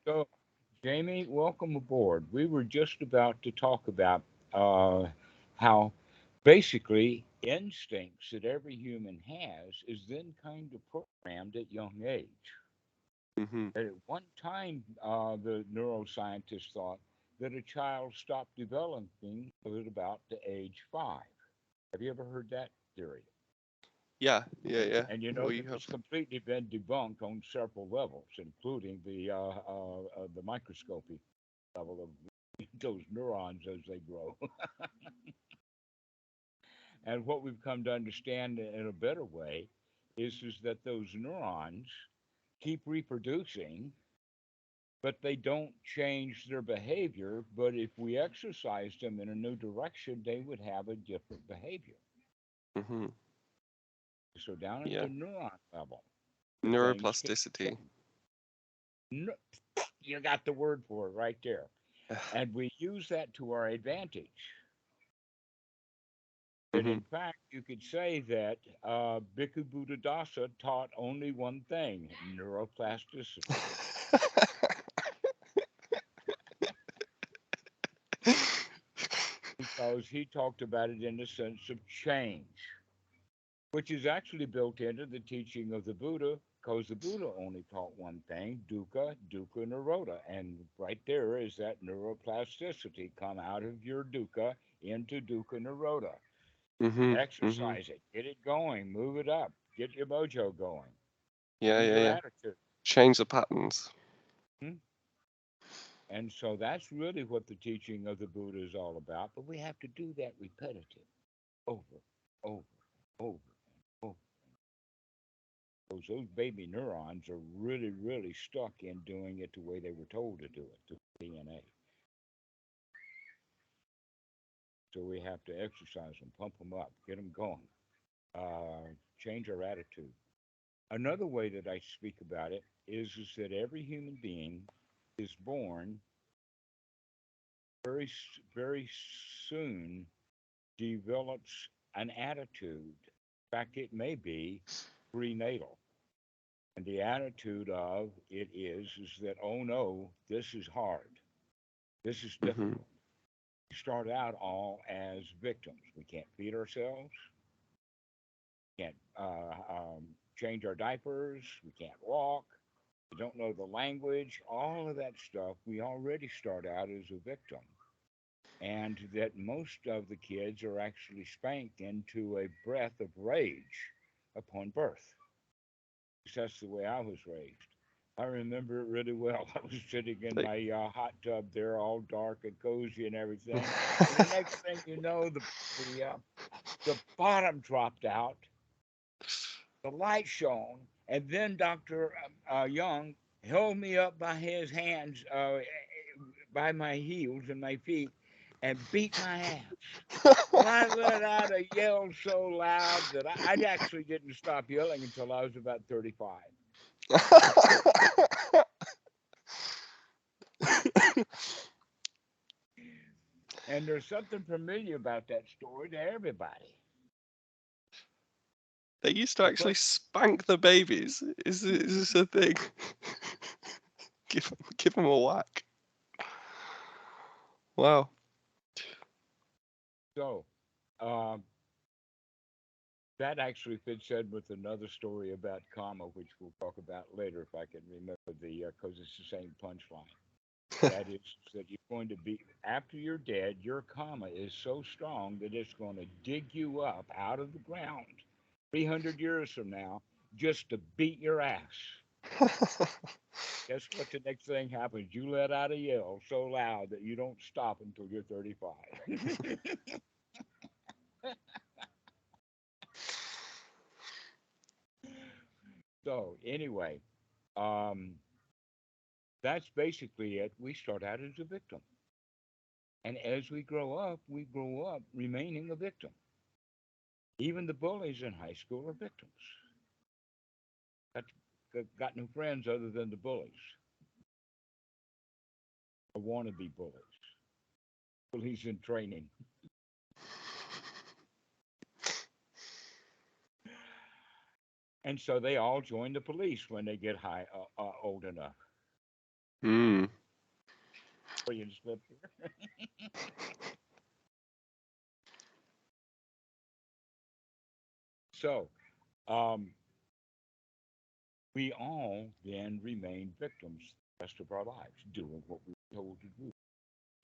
So, Jamie, welcome aboard. We were just about to talk about uh, how basically instincts that every human has is then kind of programmed at young age. Hmm. At one time, the neuroscientists thought that a child stopped developing at about the age 5. Have you ever heard that theory? Yeah, yeah, yeah. And you know Well, you that have. it's completely been debunked on several levels, including the microscopy level of those neurons as they grow. And what we've come to understand in a better way is that those neurons keep reproducing, but they don't change their behavior. But if we exercised them in a new direction, they would have a different behavior. Hmm. So down at Yeah. the neuron level, the things can Neuroplasticity. change. No, you got the word for it right there. And we use that to our advantage. That Hmm. in fact, you could say that Bhikkhu Buddhadasa taught only one thing: neuroplasticity, because he talked about it in the sense of change, which is actually built into the teaching of the Buddha, because the Buddha only taught one thing: dukkha, dukkha-nirodha. And right there is that neuroplasticity. Come out of your dukkha into dukkha-nirodha. Hmm. Hmm. Exercise it, get it going, move it up, get your mojo going, Yeah, change yeah, your yeah. attitude. Change the patterns. Hmm? And so that's really what the teaching of the Buddha is all about. But we have to do that repetitive, over, over, over, over. Those baby neurons are really, really stuck in doing it the way they were told to do it through DNA. So we have to exercise them, pump them up, get them going, change our attitude. Another way that I speak about it is that every human being is born very soon develops an attitude. In fact, it may be prenatal. And the attitude of it is that, oh no, this is hard. This is Hmm. difficult. We start out all as victims. We can't feed ourselves, can't change our diapers, we can't walk, we don't know the language, all of that stuff. We already start out as a victim. And that most of the kids are actually spanked into a breath of rage upon birth. That's the way I was raised. I remember it really well. I was sitting in Like, my hot tub there, all dark and cozy and everything. And the next thing you know, the bottom dropped out, the light shone, and then Doctor Young held me up by his hands, by my heels and my feet, and beat my ass. Well, I let out a yell so loud that I actually didn't stop yelling until I was about 35. And there's something familiar about that story to everybody. they used to actually Because spank the babies. Is this a thing? Give them a whack. Wow. so, um, that actually fits in with another story about karma, which we'll talk about later if I can remember because it's the same punchline. That is that you're going to be after you're dead. Your karma is so strong that it's going to dig you up out of the ground 300 years from now just to beat your ass. Guess what? The next thing happens, you let out a yell so loud that you don't stop until you're 35. So anyway, um, that's basically it. We start out as a victim, and as we grow up remaining a victim. Even the bullies in high school are victims. Got, got no friends other than the bullies, or wannabe bullies, bullies in training. And so they all join the police when they get old enough. Mm. You slip here. So, um, we all then remain victims the rest of our lives, doing what we were told to do,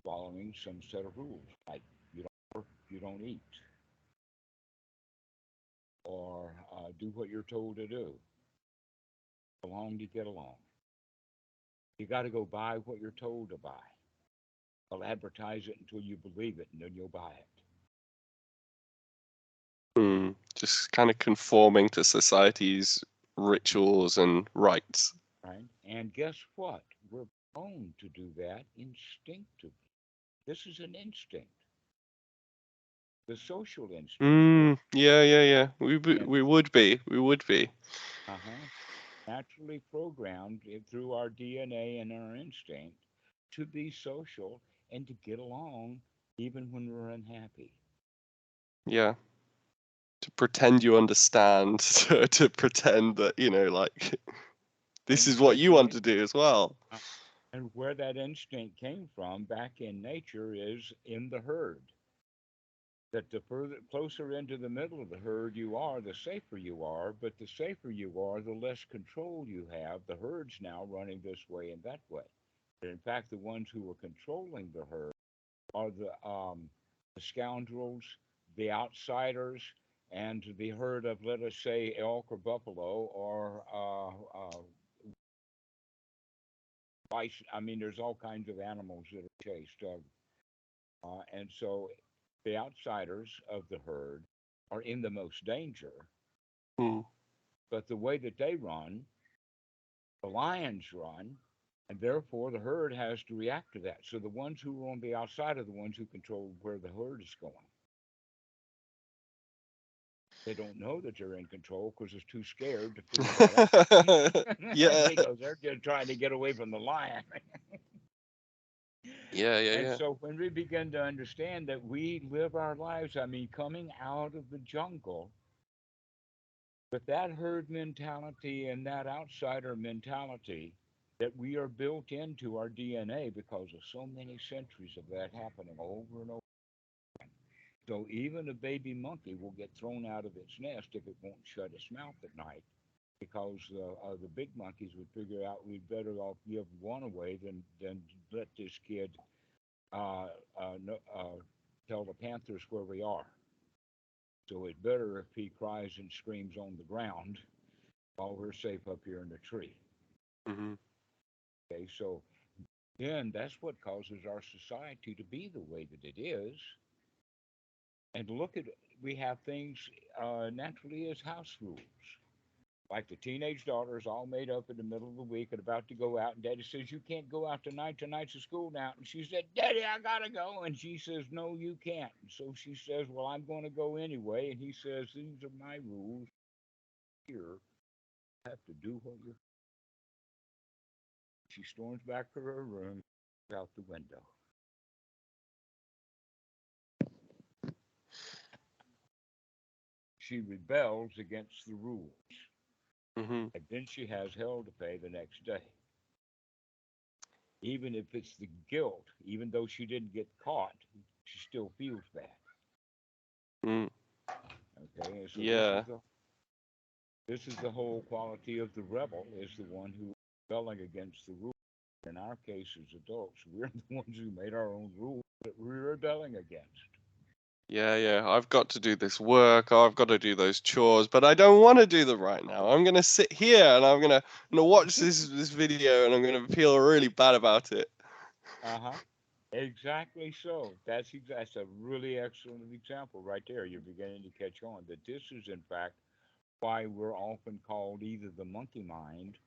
following some set of rules, like you don't work, you don't eat, or do what you're told to do. Along to get along. You got to go buy what you're told to buy. They'll advertise it until you believe it, and then you'll buy it. Mm. Just kind of conforming to society's rituals and rites. Right? And guess what? We're prone to do that instinctively. This is an instinct, the social instinct. Yeah, yeah, yeah. And We would be. We would be. uh-huh, naturally programmed through our DNA and our instinct to be social and to get along even when we're unhappy. Yeah. To pretend you understand, to pretend that, like this And is what where you the want to do as well. uh, and where that instinct came from back in nature is in the herd. That the further closer into the middle of the herd you are, the safer you are. But the safer you are, the less control you have. The herd's now running this way and that way. But in fact, the ones who are controlling the herd are the scoundrels, the outsiders, and the herd of, let us say, elk or buffalo or bison. I mean, there's all kinds of animals that are chased. And so the outsiders of the herd are in the most danger. Mm. But the way that they run, the lions run, and therefore the herd has to react to that. So the ones who are on the outside are the ones who control where the herd is going. They don't know that they're in control because they're too scared to figure that out. Yeah. Because they're just trying to get away from the lion. Yeah, yeah, And yeah. so when we begin to understand that we live our lives, I mean, coming out of the jungle with that herd mentality and that outsider mentality, that we are built into our DNA because of so many centuries of that happening over and over. So even a baby monkey will get thrown out of its nest if it won't shut its mouth at night, because the big monkeys would figure out we'd better off give one away than let this kid uh, no, tell the panthers where we are. So it's better if he cries and screams on the ground while we're safe up here in the tree. Hmm. Okay, so then that's what causes our society to be the way that it is. And look at, we have things naturally as house rules. Like the teenage daughter is all made up in the middle of the week and about to go out, and Daddy says, "You can't go out tonight. Tonight's a school now." And she said, "Daddy, I gotta go." And she says, "No, you can't." And so she says, "Well, I'm going to go anyway." And he says, "These are my rules here. I have to do what you." She storms back to her room, out the window. She rebels against the rules, Hmm. and then she has hell to pay the next day. Even if it's the guilt, even though she didn't get caught, she still feels bad. Mm. Okay, and so Yeah. this is the whole quality of the rebel is the one who is rebelling against the rules. In our case, as adults, we're the ones who made our own rules that we're rebelling against. Yeah, yeah. I've got to do this work. I've got to do those chores, but I don't want to do them right now. I'm gonna sit here and I'm gonna watch this video and I'm gonna feel really bad about it. Uh huh. Exactly so. That's a really excellent example right there. You're beginning to catch on that this is in fact why we're often called either the monkey mind,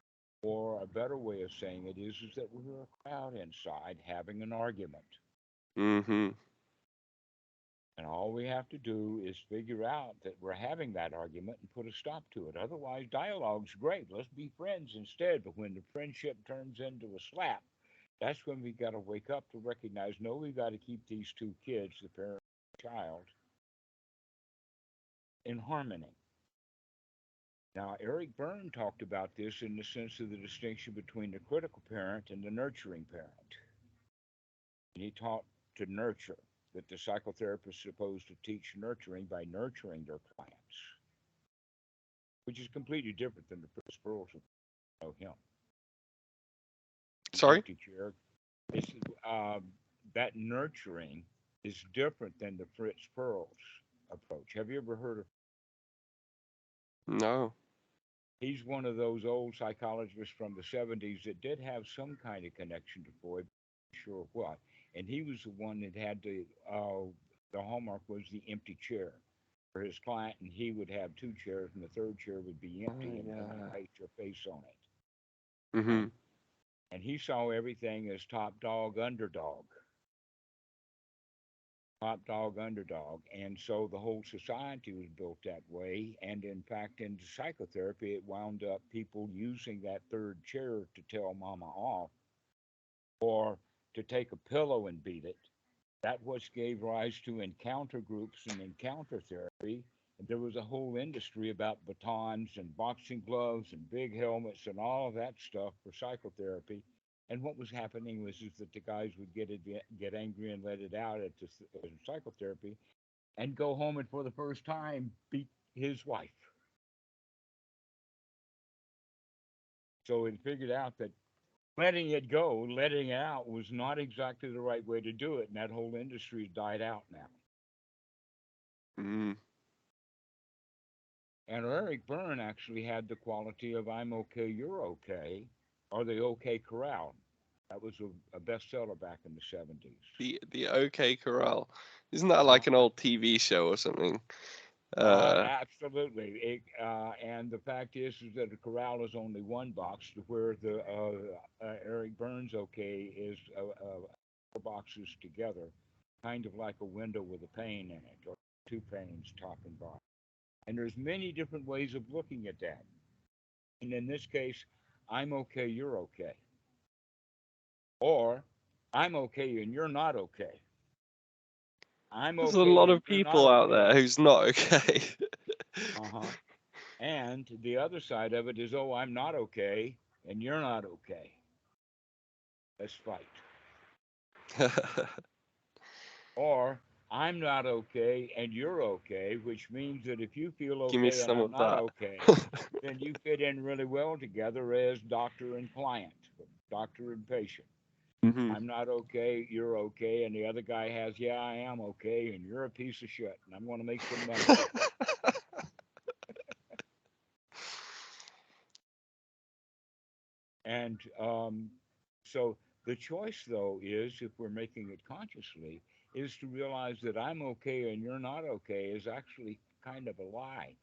or a better way of saying it is that we're a crowd inside having an argument. Hmm. And all we have to do is figure out that we're having that argument and put a stop to it. Otherwise, dialogue's great. Let's be friends instead. But when the friendship turns into a slap, that's when we got to wake up to recognize no, we got to keep these two kids, the parent and the child, in harmony. Now, Eric Berne talked about this in the sense of the distinction between the critical parent and the nurturing parent. And he taught to nurture, that the psychotherapist is supposed to teach nurturing by nurturing their clients, which is completely different than the Fritz Perls who know him. The Sorry? empty chair. It's, that nurturing is different than the Fritz Perls approach. Have you ever heard of? No. He's one of those old psychologists from the 70s that did have some kind of connection to Freud, not sure what. And he was the one that had the hallmark was the empty chair for his client, and he would have two chairs, and the third chair would be Oh, empty, and yeah. place your face on it. Mm-hmm. And he saw everything as top dog, underdog. Top dog, underdog. And so the whole society was built that way. And in fact, in psychotherapy, it wound up people using that third chair to tell mama off or to take a pillow and beat it. That was gave rise to encounter groups and encounter therapy. And there was a whole industry about batons and boxing gloves and big helmets and all of that stuff for psychotherapy. And what was happening was is that the guys would get angry and let it out at psychotherapy, and go home and for the first time beat his wife. So it figured out that letting it go, letting it out, was not exactly the right way to do it, and that whole industry died out now. Mm. And Eric Berne actually had the quality of "I'm okay, you're okay," or the OK Corral. That was a bestseller back in the 70s. The OK Corral. Isn't that Uh-huh. like an old TV show or something? Absolutely. And the fact is that the corral is only one box, to where the Eric Burns OK is four boxes together, kind of like a window with a pane in it, or two panes, top and bottom. And there's many different ways of looking at that. And in this case, I'm okay, you're okay. Or I'm okay and you're not okay. I'm There's a okay lot and of you're not people out okay. there who's not okay. Uh-huh. And the other side of it is, oh, I'm not okay and you're not okay. Let's fight. Or I'm not okay and you're okay, which means that if you feel Give me okay and some I'm of not that. okay, then you fit in really well together as doctor and client, doctor and patient. Hmm. I'm not okay, you're okay, and the other guy has, yeah, I am okay, and you're a piece of shit, and I'm going to make some money off of it. And so the choice, though, is if we're making it consciously, is to realize that I'm okay and you're not okay is actually kind of a lie.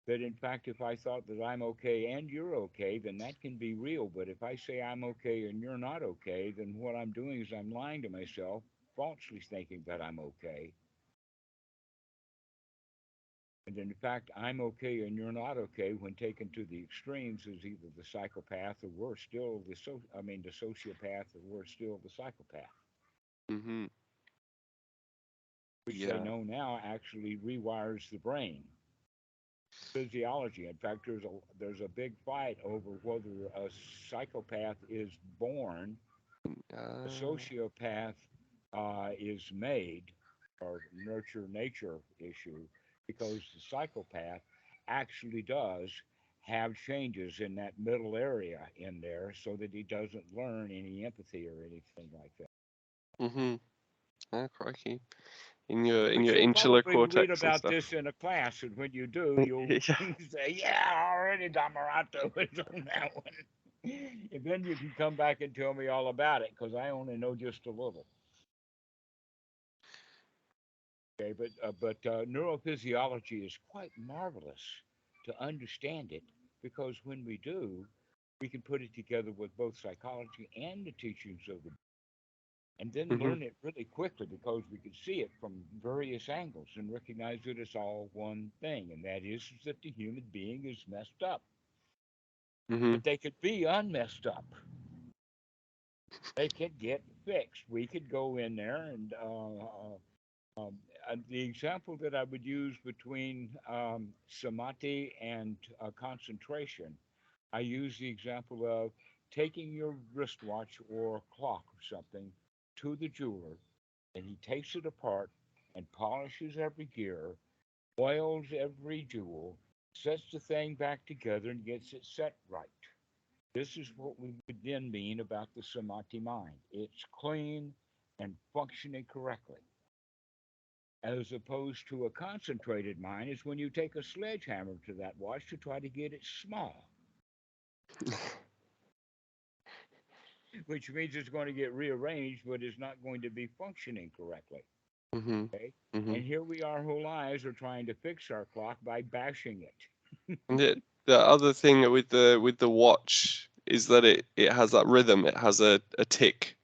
That in fact, if I thought that I'm okay and you're okay, then that can be real. But if I say I'm okay and you're not okay, then what I'm doing is I'm lying to myself, falsely thinking that I'm okay. And in fact, I'm okay and you're not okay, when taken to the extremes, is either the psychopath or worse still the sociopath, or worse still the psychopath, Hmm. which they Yeah. know now actually rewires the brain physiology. In fact, there's a big fight over whether a psychopath is born, a Uh, sociopath is made, or nurture nature issue, because the psychopath actually does have changes in that middle area in there, so that he doesn't learn any empathy or anything like that. hmm. Oh, crikey. In But your you'll insular probably read cortex and about stuff. this in a class, and when you do, you'll Yeah. say, "Yeah, already Dhammarato is on that one." And then you can come back and tell me all about it, because I only know just a little. Okay, but neurophysiology is quite marvelous to understand it, because when we do, we can put it together with both psychology and the teachings of the, and then Hmm. learn it really quickly, because we can see it from various angles and recognize that it's all one thing, and that is that the human being is messed up. Hmm. But they could be unmessed up. They could get fixed. We could go in there and Um, the example that I would use between samadhi and concentration, I use the example of taking your wristwatch or clock or something to the jeweler, and he takes it apart and polishes every gear, oils every jewel, sets the thing back together, and gets it set right. This is what we would then mean about the samadhi mind. It's clean and functioning correctly. As opposed to a concentrated mind is when you take a sledgehammer to that watch to try to get it small, which means it's going to get rearranged, but it's not going to be functioning correctly. Mhm. Okay? Mhm. And here we are, whole lives are trying to fix our clock by bashing it. And the other thing with the watch is that it has that rhythm. It has a tick.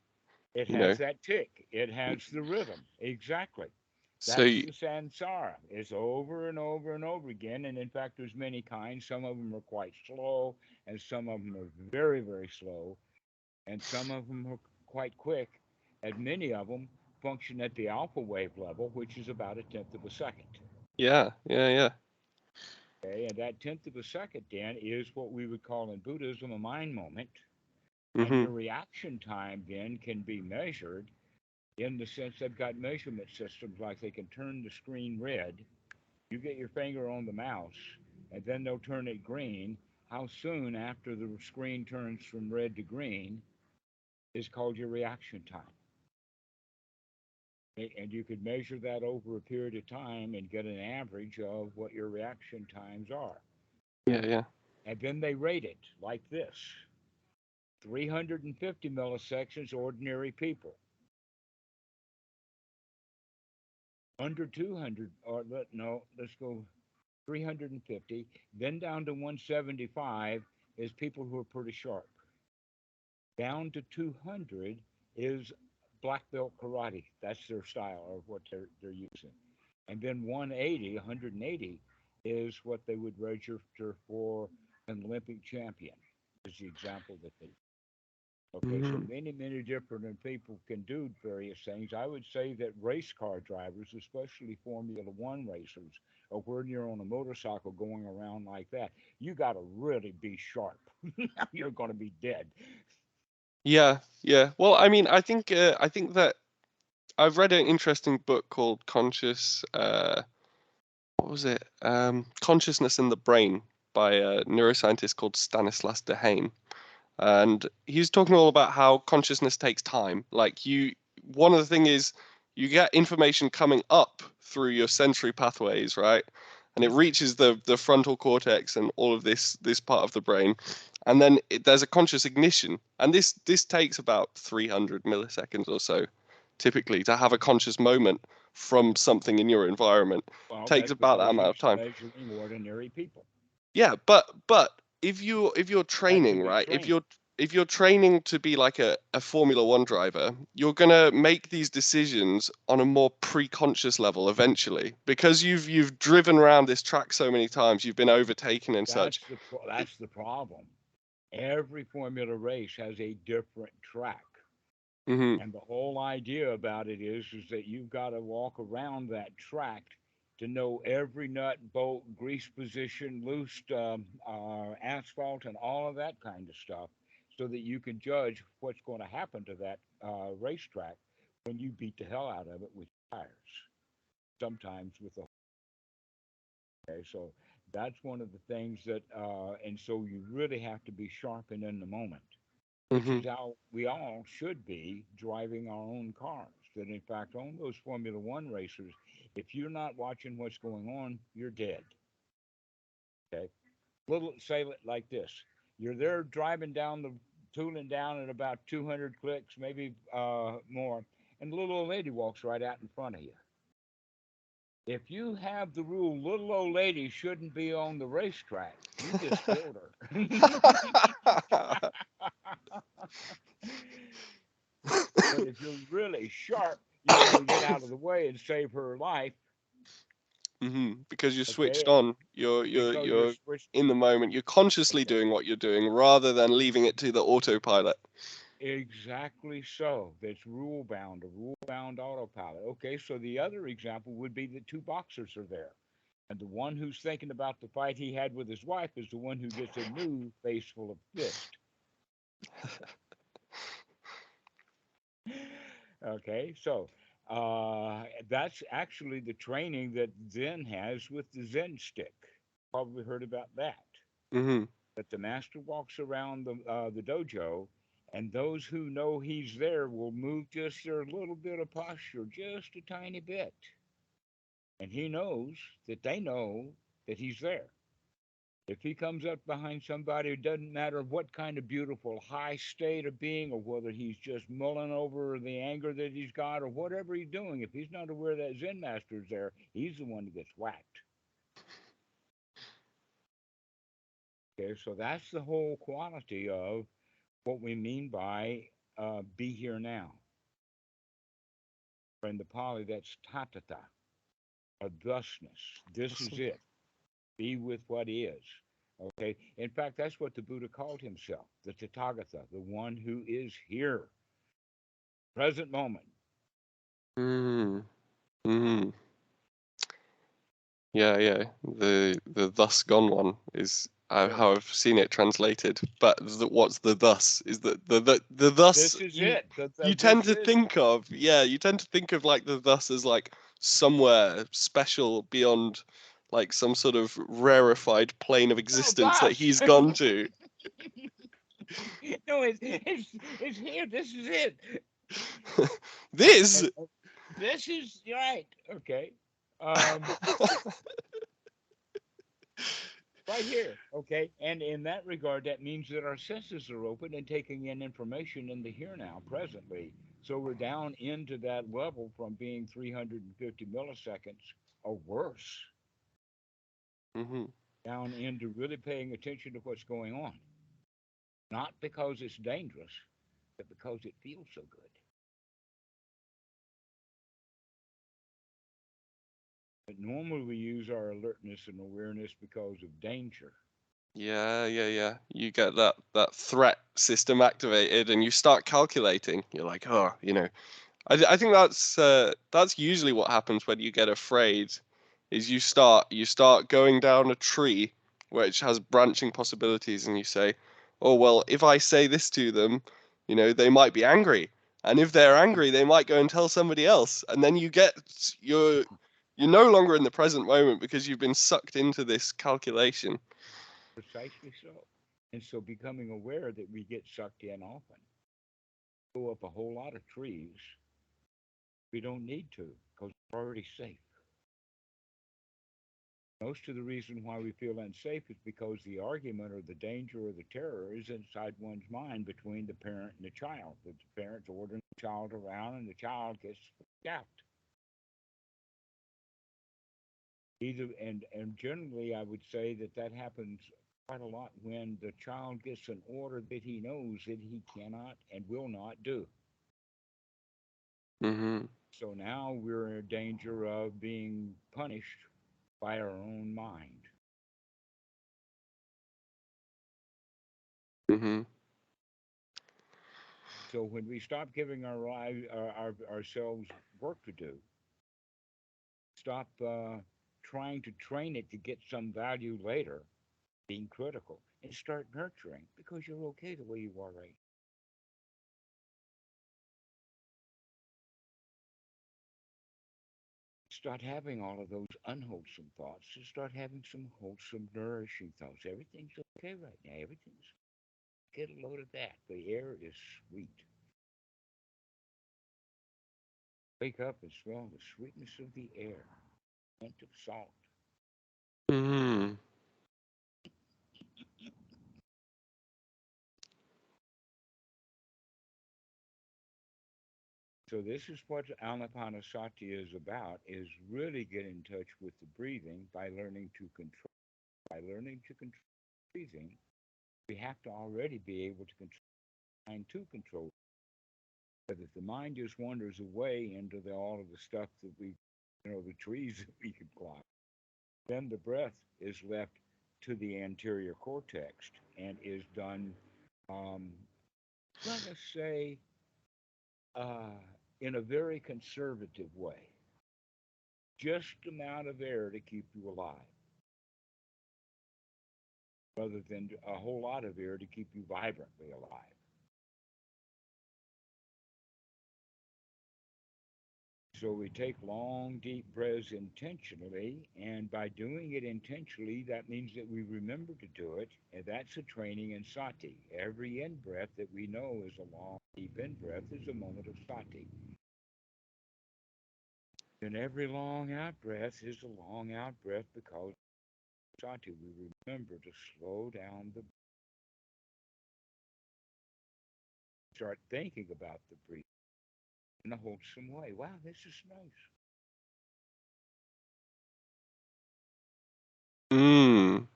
It You know. has that tick, it has the rhythm. Exactly. So That's the samsara. It's over and over and over again. And in fact, there's many kinds. Some of them are quite slow, and some of them are very, very slow, and some of them are quite quick. And many of them function at the alpha wave level, which is about a tenth of a second. yeah, yeah, yeah. Okay, and that tenth of a second then is what we would call in Buddhism a mind moment. And Mhm. your reaction time then can be measured in the sense they've got measurement systems like they can turn the screen red. You get your finger on the mouse, and then they'll turn it green. How soon after the screen turns from red to green is called your reaction time. And you could measure that over a period of time and get an average of what your reaction times are. Yeah, yeah. And then they rate it like this: 350 milliseconds, ordinary people. Under 200, or no, let's go 350. Then down to 175 is people who are pretty sharp. Down to 200 is black belt karate. That's their style or what they're using. And then 180 is what they would register for an Olympic champion, is the example that they. Okay, so Mhm. many different people can do various things. I would say that race car drivers, especially Formula One racers, or when you're on a motorcycle going around like that, you got to really be sharp. You're going to be dead. Yeah, yeah. Well, I mean, I think that I've read an interesting book called Conscious. What was it? Consciousness in the Brain by a neuroscientist called Stanislaus Dehaene, and he's talking all about how consciousness takes time. Like one of the thing is you get information coming up through your sensory pathways, right? And it reaches the frontal cortex and all of this part of the brain, and then there's a conscious ignition, and this takes about 300 milliseconds or so, typically, to have a conscious moment from something in your environment. Well, Takes that's about that because amount of he's time. measuring ordinary people. Yeah, but if you're That can training, be right? trained. If you're training to be like a Formula One driver, you're gonna make these decisions on a more pre-conscious level eventually, because you've driven around this track so many times, you've been overtaken and such. That's the problem. Every Formula race has a different track. Hmm. And the whole idea about it is that you've got to walk around that track to know every nut, bolt, grease position, loose asphalt, and all of that kind of stuff, so that you can judge what's going to happen to that racetrack when you beat the hell out of it with tires. Sometimes with the okay, so that's one of the things that, and so you really have to be sharp and in the moment, which Hmm. is how we all should be driving our own cars. That in fact, on those Formula One racers, if you're not watching what's going on, you're dead. Okay, little say it like this: you're there driving down the tooling down at about 200 clicks, maybe more, and the little old lady walks right out in front of you. If you have the rule, little old lady shouldn't be on the racetrack, you just killed her. But if you're really sharp, you want to get out of the way and save her life, Because you're switched okay? on, Because you're you're switched. in the moment, you're consciously Okay. doing what you're doing rather than leaving it to the autopilot. Exactly so. That's rule bound, a rule bound autopilot. Okay, so the other example would be that two boxers are there. And the one who's thinking about the fight he had with his wife is the one who gets a new face full of fist. Okay, so that's actually the training that Zen has with the Zen stick. Probably heard about that. Mm-hmm. But the master walks around the dojo, and those who know he's there will move just their little bit of posture, just a tiny bit. And he knows that they know that he's there. If he comes up behind somebody, it doesn't matter what kind of beautiful high state of being or whether he's just mulling over the anger that he's got or whatever he's doing, if he's not aware that Zen master's there, he's the one that gets whacked. Okay, so that's the whole quality of what we mean by be here now. In the Pali, that's Tathāgatha, a thusness. This is Awesome. it. Be with what is. Okay. In fact, that's what the Buddha called himself, the Tathāgatha, the one who is here, present moment. Mm. Mm. Yeah, yeah. The thus gone one is Yes. how I've seen it translated. But what's the thus? Is the thus This is you it. you tend This to is think of, yeah, you tend to think of like the thus as like somewhere special beyond like some sort of rarefied plane of no existence that thus. he's gone to. No, it's here. This is it. This And this is right. Okay. Um, right here. Okay. And in that regard, that means that our senses are open and taking in information in the here now, presently. So we're down into that level from being 350 milliseconds or worse, hmm down into really paying attention to what's going on. Not because it's dangerous, but because it feels so good. But normally we use our alertness and awareness because of danger. Yeah, yeah, yeah. You get that threat system activated, and you start calculating. You're like, oh, I think that's usually what happens when you get afraid, is you start going down a tree which has branching possibilities, and you say, oh well, if I say this to them, they might be angry, and if they're angry, they might go and tell somebody else, and then you're no longer in the present moment because you've been sucked into this calculation. Precisely so. And so becoming aware that we get sucked in often, go up a whole lot of trees, we don't need to because we're already safe. Most of the reason why we feel unsafe is because the argument or the danger or the terror is inside one's mind between the parent and the child. That the parent's ordering the child around and the child gets freaked out. Either and generally, I would say that that happens quite a lot when the child gets an order that he knows that he cannot and will not do. hmm So now we're in danger of being punished by our own mind. hmm So when we stop giving ourselves work to do, stop trying to train it to get some value later, being critical, and start nurturing because you're okay the way you are right. Start having all of those unwholesome thoughts and start having some wholesome, nourishing thoughts. Everything's okay right now. Everything's get a load of that. The air is sweet. Wake up and smell the sweetness of the air, hint of salt. hmm So this is what Anapanasati is about, is really get in touch with the breathing by learning to control. By learning to control breathing, we have to already be able to control the mind to control. But if the mind just wanders away into all of the stuff that the trees that we could climb, then the breath is left to the anterior cortex and is done um, let us say, uh, in a very conservative way, just amount of air to keep you alive, rather than a whole lot of air to keep you vibrantly alive. So we take long, deep breaths intentionally, and by doing it intentionally, that means that we remember to do it, and that's a training in sati. Every in breath that we know is a long, deep in breath is a moment of sati. And every long out breath is a long out breath because sati, we remember to slow down the start thinking about the breathing in a wholesome way. Wow, this is nice. Mm.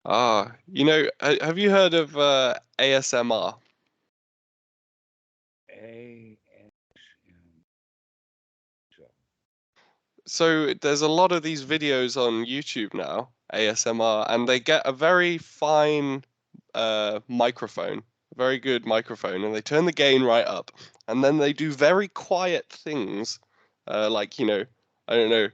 Have you heard of ASMR? ASM. So, So there's a lot of these videos on YouTube now, ASMR, and they get a very fine microphone, a very good microphone, and they turn the gain right up, and then they do very quiet things, like I don't know,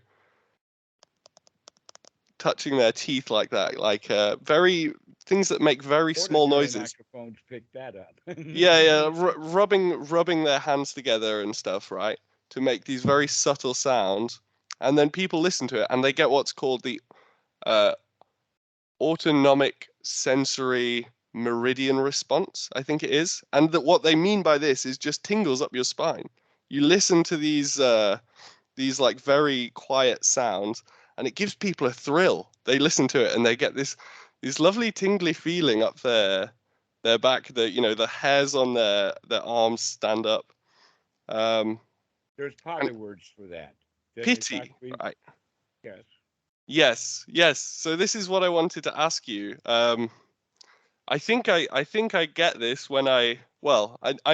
touching their teeth like that, like very things that make very small ordinary noises. microphones pick that up. Yeah, yeah, rubbing their hands together and stuff, right, to make these very subtle sounds, and then people listen to it, and they get what's called the uh, autonomic sensory meridian response, I think it is. And that what they mean by this is just tingles up your spine. You listen to these like very quiet sounds, and it gives people a thrill. They listen to it and they get this lovely tingly feeling up their back. The hairs on their arms stand up. Um, There's and potty words for that. In fact, piti, we right? yes. Yes, yes. So this is what I wanted to ask you. I think I get this when I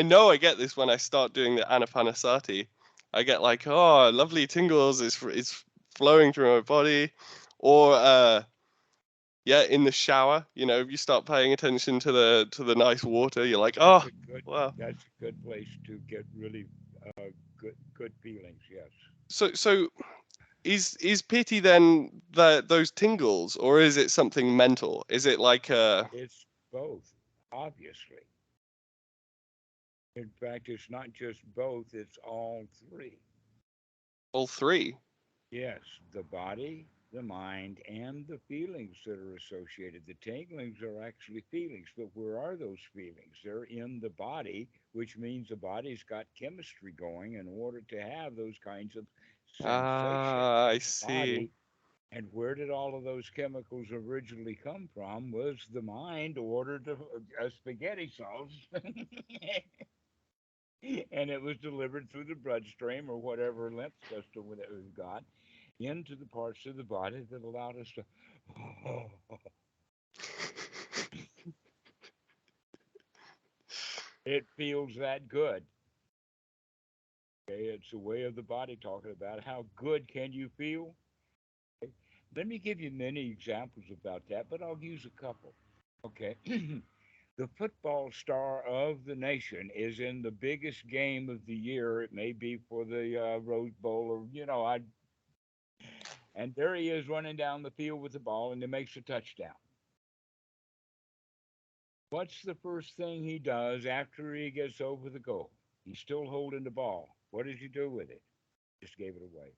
know I get this when I start doing the Anapanasati. I get like, oh, lovely tingles. It's flowing through my body, or yeah, in the shower. If you start paying attention to the nice water, you're like, That's oh, a good. wow. That's a good place to get really good feelings. Yes, So is pity then those tingles, or is it something mental? Is it like it's both. Obviously, in fact, it's not just both. It's all three. all three? Yes, the body, the mind, and the feelings that are associated. The tinglings are actually feelings, but where are those feelings? They're in the body, which means the body's got chemistry going in order to have those kinds of sensations Ah, in I the see. body. And where did all of those chemicals originally come from? Was the mind ordered a spaghetti sauce, and it was delivered through the bloodstream or whatever lymph system that we've got into the parts of the body that allowed us to. It feels that good. Okay, it's a way of the body talking about how good can you feel. Okay? Let me give you many examples about that, but I'll use a couple. Okay, the football star of the nation is in the biggest game of the year. It may be for the Rose Bowl, or and there he is running down the field with the ball, and he makes a touchdown. What's the first thing he does after he gets over the goal? He's still holding the ball. What does he do with it? Just gave it away.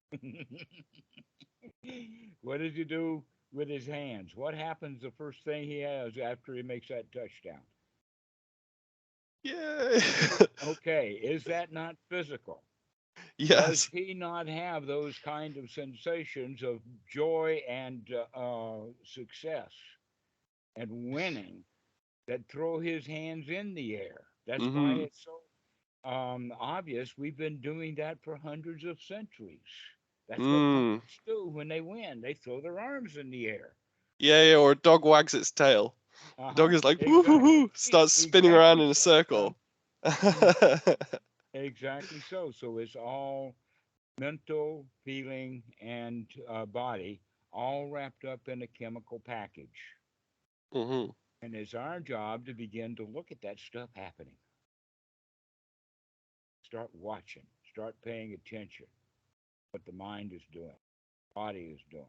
What does he do with his hands? What happens the first thing he has after he makes that touchdown? Yeah. Okay, is that not physical? Does Yes. he not have those kind of sensations of joy and success and winning that throw his hands in the air? That's why Mm-hmm. it's so obvious. We've been doing that for hundreds of centuries. That's what Mm. puppets do when they win. They throw their arms in the air. Yeah, yeah, or a dog wags its tail. Uh The dog huh. is like, woo hoo Exactly. hoo, starts spinning around Exactly in a so. circle. Exactly so. So it's all mental, feeling, and body, all wrapped up in a chemical package. Mm-hmm. And it's our job to begin to look at that stuff happening. Start watching, start paying attention what the mind is doing, body is doing,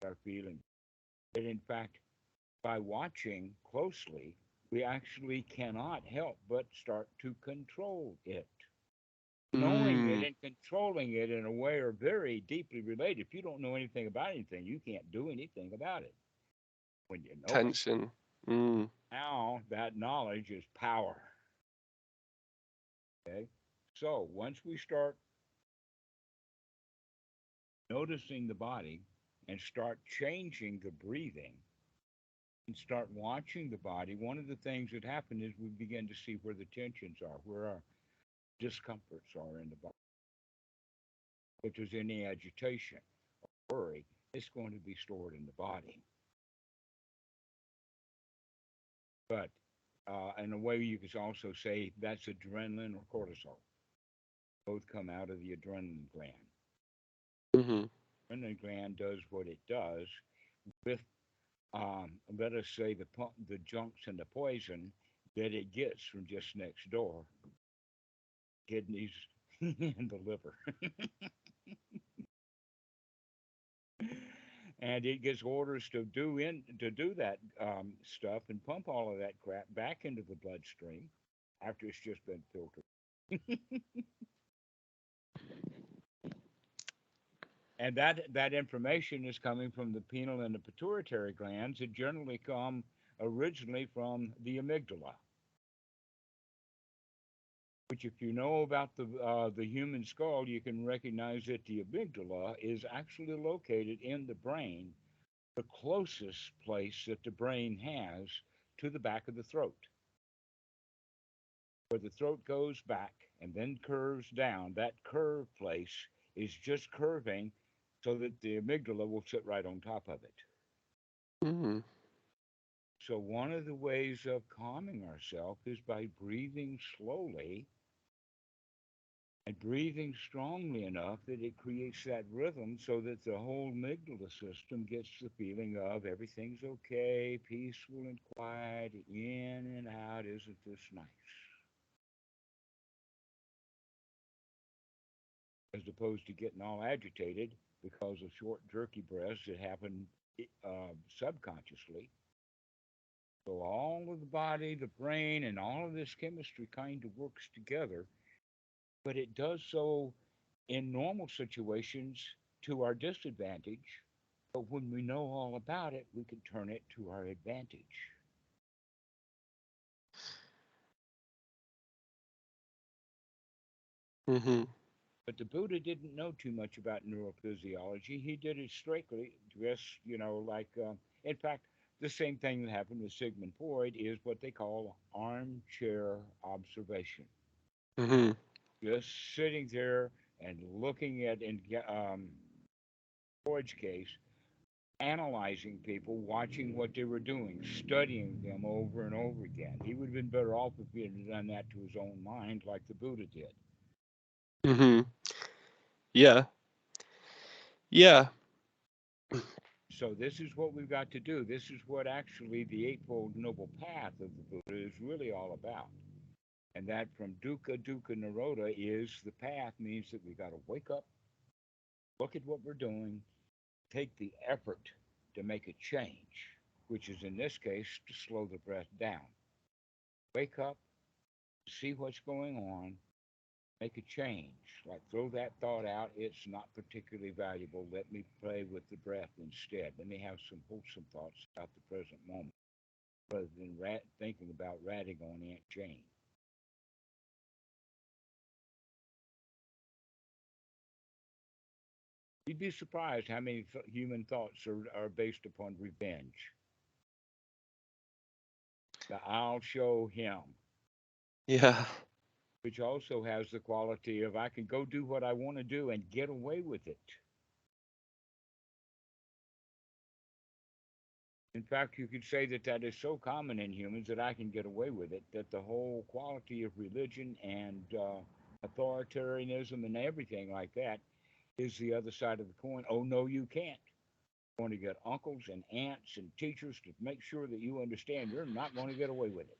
our feeling. And in fact, by watching closely, we actually cannot help but start to control it. Knowing it Mm, and controlling it in a way are very deeply related. If you don't know anything about anything, you can't do anything about it. When you know it, tension. Mm, now that knowledge is power. Okay. So once we start noticing the body and start changing the breathing and start watching the body, one of the things that happen is we begin to see where the tensions are, where our discomforts are in the body. If there's any agitation or worry, it's going to be stored in the body. But in a way, you could also say that's adrenaline or cortisol. Both come out of the adrenaline gland. mm-hmm. Adrenaline gland does what it does with, let us say, the junks and the poison that it gets from just next door, kidneys and the liver. And it gets orders to do that stuff and pump all of that crap back into the bloodstream after it's just been filtered. And that information is coming from the pineal and the pituitary glands. It generally come originally from the amygdala, which, if you know about the human skull, you can recognize that the amygdala is actually located in the brain, the closest place that the brain has to the back of the throat. Where the throat goes back and then curves down, that curve place is just curving so that the amygdala will sit right on top of it. Mm, So, one of the ways of calming ourselves is by breathing slowly and breathing strongly enough that it creates that rhythm so that the whole amygdala system gets the feeling of everything's okay, peaceful and quiet, in and out. Isn't this nice? As opposed to getting all agitated because of short, jerky breaths that happen subconsciously. So all of the body, the brain, and all of this chemistry kind of works together, but it does so in normal situations to our disadvantage. But when we know all about it, we can turn it to our advantage. mm-hmm. But the Buddha didn't know too much about neurophysiology. He did it strictly just, like, in fact, the same thing that happened with Sigmund Freud is what they call armchair observation. Mm-hmm. Just sitting there and looking at, in Freud's case, analyzing people, watching what they were doing, studying them over and over again. He would have been better off if he had done that to his own mind like the Buddha did. Mm-hmm. Yeah. Yeah. So this is what we've got to do. This is what actually the Eightfold Noble Path of the Buddha is really all about. And that from dukkha-nirodha is the path means that we got to wake up, look at what we're doing, take the effort to make a change, which is in this case to slow the breath down. Wake up, see what's going on, make a change. Like throw that thought out. It's not particularly valuable. Let me play with the breath instead. Let me have some wholesome thoughts about the present moment rather than thinking about ratting on Aunt Jane. You'd be surprised how many human thoughts are based upon revenge. The I'll show him, Yeah. which also has the quality of I can go do what I want to do and get away with it. In fact, you could say that that is so common in humans that I can get away with it, that the whole quality of religion and authoritarianism and everything like that is the other side of the coin. Oh, no, you can't. Going to get uncles and aunts and teachers to make sure that you understand you're not going to get away with it.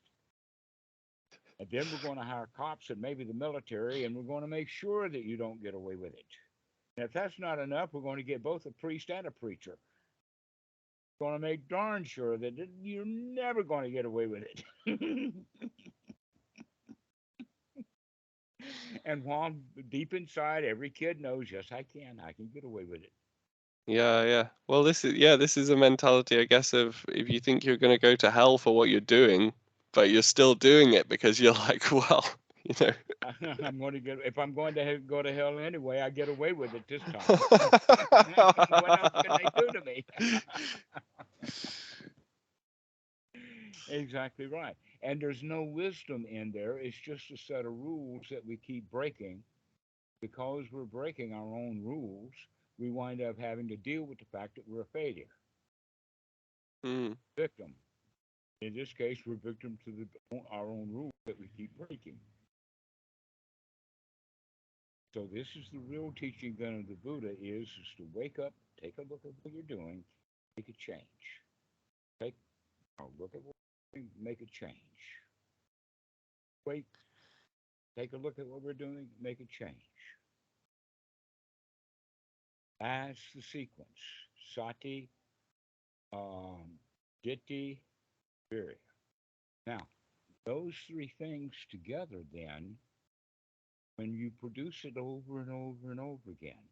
And then we're going to hire cops and maybe the military, and we're going to make sure that you don't get away with it. And if that's not enough, we're going to get both a priest and a preacher. We're going to make darn sure that you're never going to get away with it. And while deep inside, every kid knows, yes, I can get away with it. Yeah, yeah. Well, this is a mentality, I guess, of if you think you're going to go to hell for what you're doing, but you're still doing it because you're like, well, you know. I'm going to get. If I'm going to go to hell anyway, I get away with it this time. What else can they do to me? Exactly right. And there's no wisdom in there. It's just a set of rules that we keep breaking. Because we're breaking our own rules, we wind up having to deal with the fact that we're a failure, Mm. victim. In this case, we're victim to our own rules that we keep breaking. So this is the real teaching then of the Buddha is to wake up, take a look at what you're doing, make a change. Take a look at what we're doing, make a change. Wait, take a look at what we're doing, make a change. That's the sequence. Sati, Ditti, Virya. Now, those three things together then, when you produce it over and over and over again,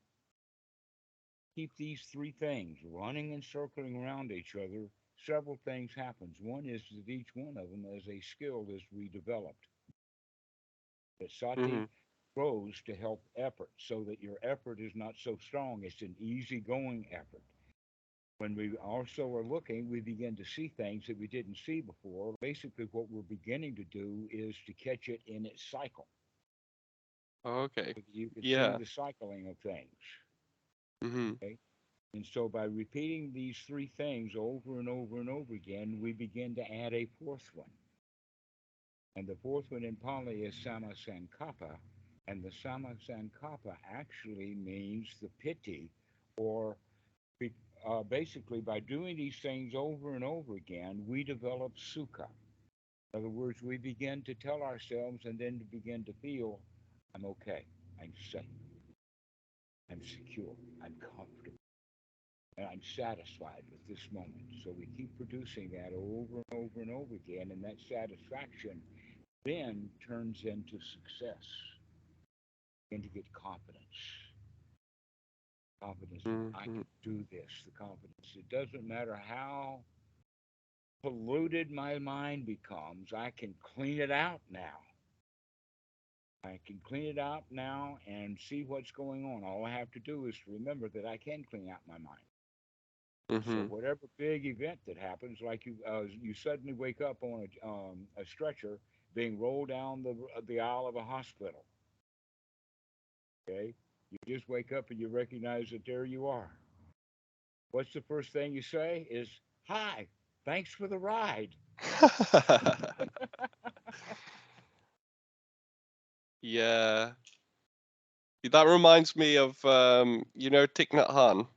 keep these three things running and circling around each other, several things happens. One is that each one of them as a skill is redeveloped. The Hmm. sati grows to help effort so that your effort is not so strong. It's an easygoing effort. When we also are looking, we begin to see things that we didn't see before. Basically, what we're beginning to do is to catch it in its cycle. Okay. You can see Yeah. the cycling of things. Hmm. Okay? And so by repeating these three things over and over and over again, we begin to add a fourth one. And the fourth one in Pali is samāsankappa. And the samāsankappa actually means the piti, or basically by doing these things over and over again, we develop sukha. In other words, we begin to tell ourselves and then to begin to feel, I'm okay, I'm safe, I'm secure, I'm comfortable, and I'm satisfied with this moment. So we keep producing that over and over and over again, and that satisfaction then turns into success, and to get confidence. Confidence that I Hmm. can do this, the confidence. It doesn't matter how polluted my mind becomes, I can clean it out now. I can clean it out now and see what's going on. All I have to do is remember that I can clean out my mind. So Hmm. whatever big event that happens, like you suddenly wake up on a stretcher being rolled down the aisle of a hospital. Okay, you just wake up and you recognize that there you are. What's the first thing you say? Is hi, thanks for the ride. Yeah. That reminds me of Thich Nhat Hanh.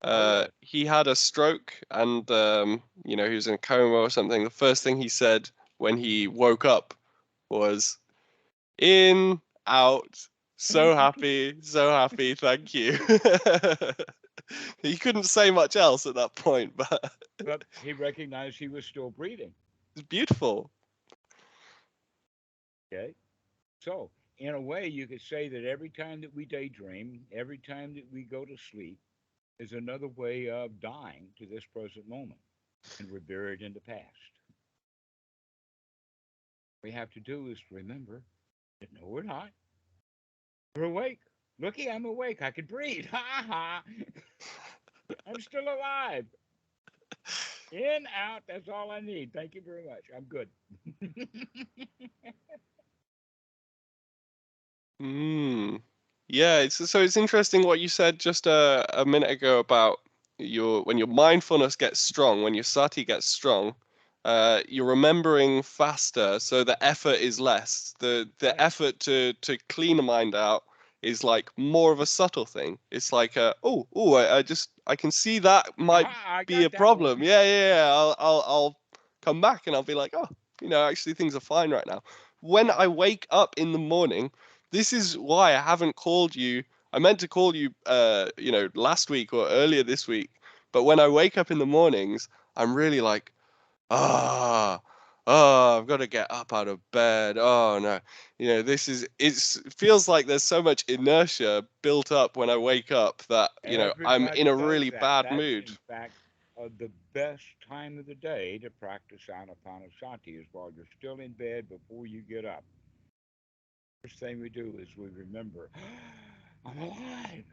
Oh yeah. He had a stroke and he was in a coma or something. The first thing he said when he woke up was in, out, so happy, thank you. He couldn't say much else at that point, but But he recognized he was still breathing. it's beautiful. Okay. So, in a way, you could say that every time that we daydream, every time that we go to sleep, is another way of dying to this present moment. And we're buried in the past. What we have to do is remember that no, we're not. We're awake. Looky, I'm awake. I can breathe. Ha ha. I'm still alive. In, out. That's all I need. Thank you very much. I'm good. Mm. Yeah, it's interesting what you said just a minute ago about when your mindfulness gets strong, when your sati gets strong, you're remembering faster, so the effort is less. The Right. effort to clean the mind out is like more of a subtle thing. It's like, I can see that might I be a got that problem. one. Yeah. I'll come back and I'll be like, oh, actually things are fine right now. When I wake up in the morning, this is why I haven't called you. I meant to call you, last week or earlier this week. But when I wake up in the mornings, I'm really like, ah, I've got to get up out of bed. Oh no, it feels like there's so much inertia built up when I wake up that, I'm in Everybody a does really that. bad That's, mood. in fact, the best time of the day to practice Anapanasati is while you're still in bed before you get up. First thing we do is we remember, I'm alive.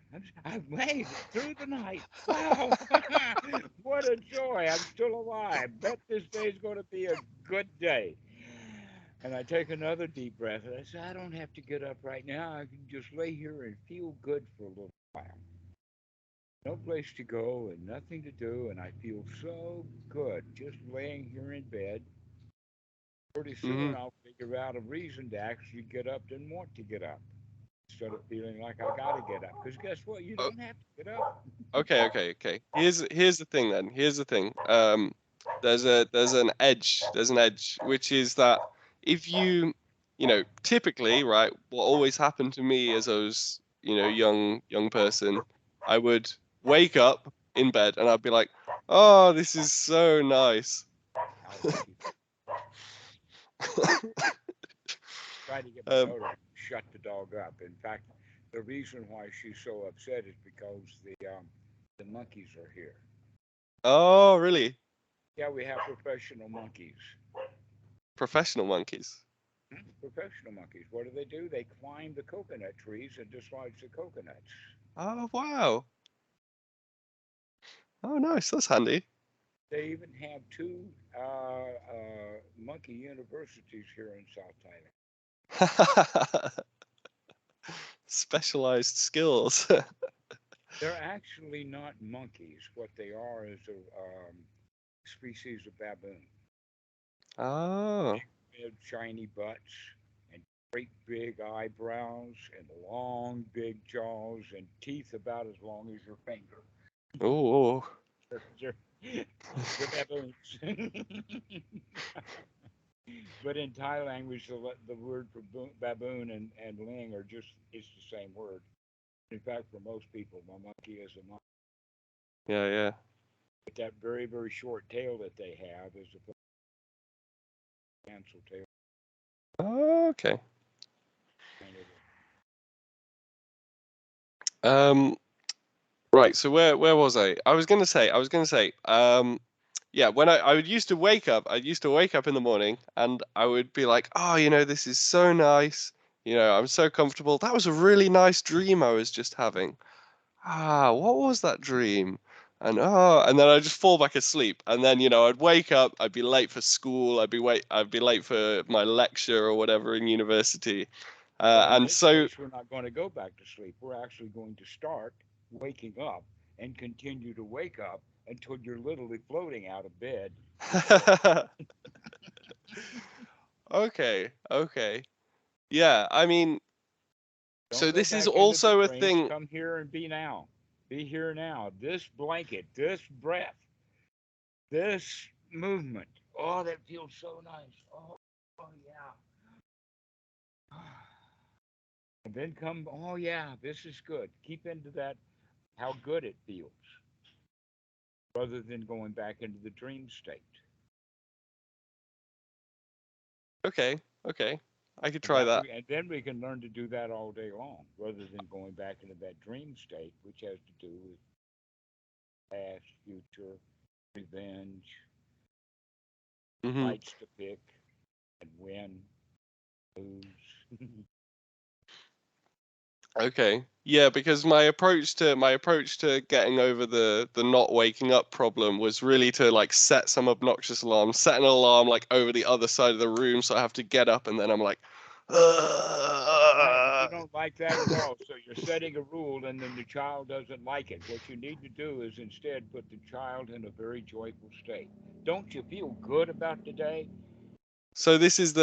I've made it through the night. Wow. What a joy. I'm still alive. Bet this day's going to be a good day. And I take another deep breath and I say, I don't have to get up right now. I can just lay here and feel good for a little while. No place to go and nothing to do. And I feel so good just laying here in bed. Pretty Hmm. soon I'll figure out a reason to actually get up and want to get up instead of feeling like I got to get up. Because guess what? You don't have to get up. Okay. Here's the thing then. Here's the thing. There's an edge. There's an edge, which is that if typically, right, what always happened to me as I was, young person, I would wake up in bed and I'd be like, oh, this is so nice. I'll let you try to get my Um, daughter to shut the dog up. In fact, the reason why she's so upset is because the monkeys are here. oh, really? Yeah, we have professional monkeys. Professional monkeys. Professional monkeys. What do? They climb the coconut trees and dislodge the coconuts. Oh, wow. Oh, nice. That's handy. They even have two monkey universities here in South Thailand. Specialized skills. They're actually not monkeys. What they are is a species of baboon. Oh. They have shiny butts and great big eyebrows and long big jaws and teeth about as long as your finger. Oh. They're, they're baboons. But in Thai language, the word for baboon and ling are just, it's the same word. In fact, for most people, a monkey is a monkey. Yeah. But that very, very short tail that they have is a cancel tail. Oh, okay. Um. Right. So where was I? I was gonna say. Yeah. When I would used to wake up, I used to wake up in the morning, and I would be like, oh, this is so nice. I'm so comfortable. That was a really nice dream I was just having. What was that dream? And then I'd just fall back asleep. And then, I'd wake up, I'd be late for school, I'd be late for my lecture or whatever in university. Well, in And this so, case, we're not going to go back to sleep. We're actually going to start waking up and continue to wake up until you're literally floating out of bed. okay. Yeah, I mean, Don't so go this is back into the also a dreams. thing. Come here and be now. Be here now. This blanket, this breath, this movement. Oh, that feels so nice. Oh yeah. And then come, oh yeah, this is good. Keep into that, how good it feels, rather than going back into the dream state. Okay. I could try that. And then we can learn to do that all day long, rather than going back into that dream state, which has to do with past, future, revenge, Hmm. fights to pick, and win, lose. Okay. Yeah, because my approach to getting over the not waking up problem was really to like set some obnoxious alarm, set an alarm like over the other side of the room, so I have to get up, and then I'm like, Right, you "Ugh." don't like that at all. So you're setting a rule, and then the child doesn't like it. What you need to do is instead put the child in a very joyful state. Don't you feel good about today? So this is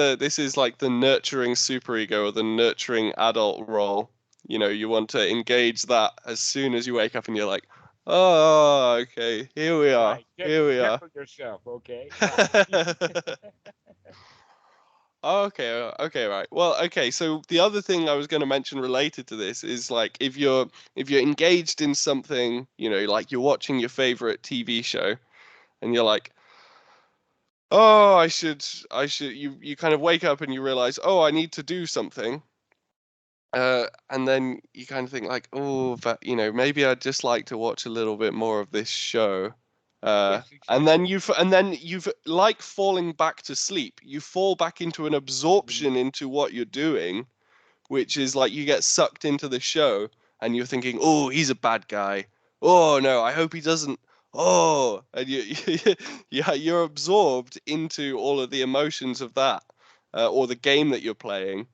like the nurturing superego or the nurturing adult role. you want to engage that as soon as you wake up, and you're like, oh, okay, here we are, Right. here we are. Tickle yourself, okay? Right. Okay, okay, right. Well, okay, so the other thing I was going to mention related to this is like if you're engaged in something, like you're watching your favorite TV show and you're like, "Oh, I should you kind of wake up and you realize, "Oh, I need to do something." And then you kind of think like, "Oh, but maybe I'd just like to watch a little bit more of this show." Uh, Yes, and then exactly. you've like falling back to sleep. You fall back into an absorption into what you're doing, which is like you get sucked into the show and you're thinking, "Oh, he's a bad guy. Oh no, I hope he doesn't." Oh, and yeah, you're absorbed into all of the emotions of that, or the game that you're playing,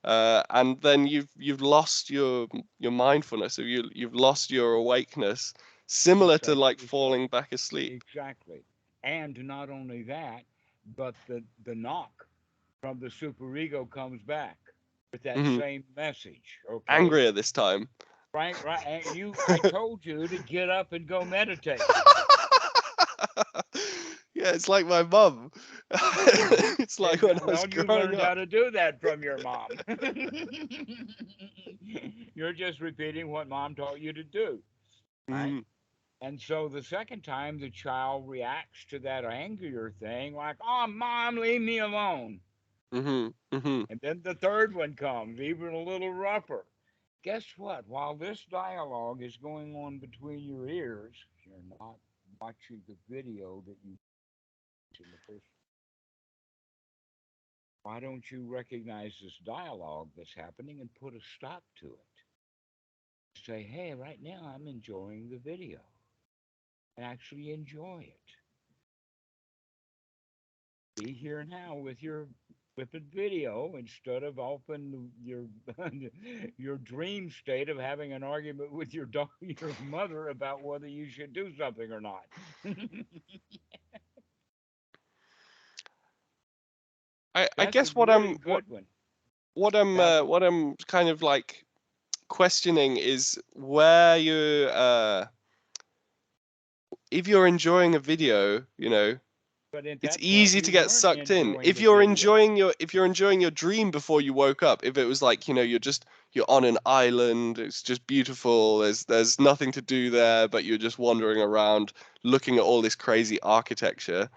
and then you've lost your mindfulness, or you've lost your awakeness, similar to like Precisely so. falling back asleep. Exactly. And not only that, but the knock from the superego comes back with that Hmm. same message. Okay. Angrier this time. Right, right. And I told you to get up and go meditate. Yeah, it's like my mum. It's like when I was Well, you growing learned how up. to do that from your mom. You're just repeating what mom taught you to do, right? Hmm. And so the second time the child reacts to that angrier thing, like, oh, mom, leave me alone. Hmm. Hmm. And then the third one comes, even a little rougher. Guess what? While this dialogue is going on between your ears, you're not watching the video that you in the first. Why don't you recognize this dialogue that's happening and put a stop to it? Say, hey, right now I'm enjoying the video. And actually enjoy it. Be here now with your flippant video instead of often your your dream state of having an argument with your mother about whether you should do something or not. I That's a guess what really I'm what good one. what I'm That uh, what I'm kind of like questioning is where if you're enjoying a video, but at it's that point easy you to get weren't sucked in. enjoying the video. If you're enjoying your dream before you woke up, if it was like, you're on an island, it's just beautiful, there's nothing to do there, but you're just wandering around looking at all this crazy architecture,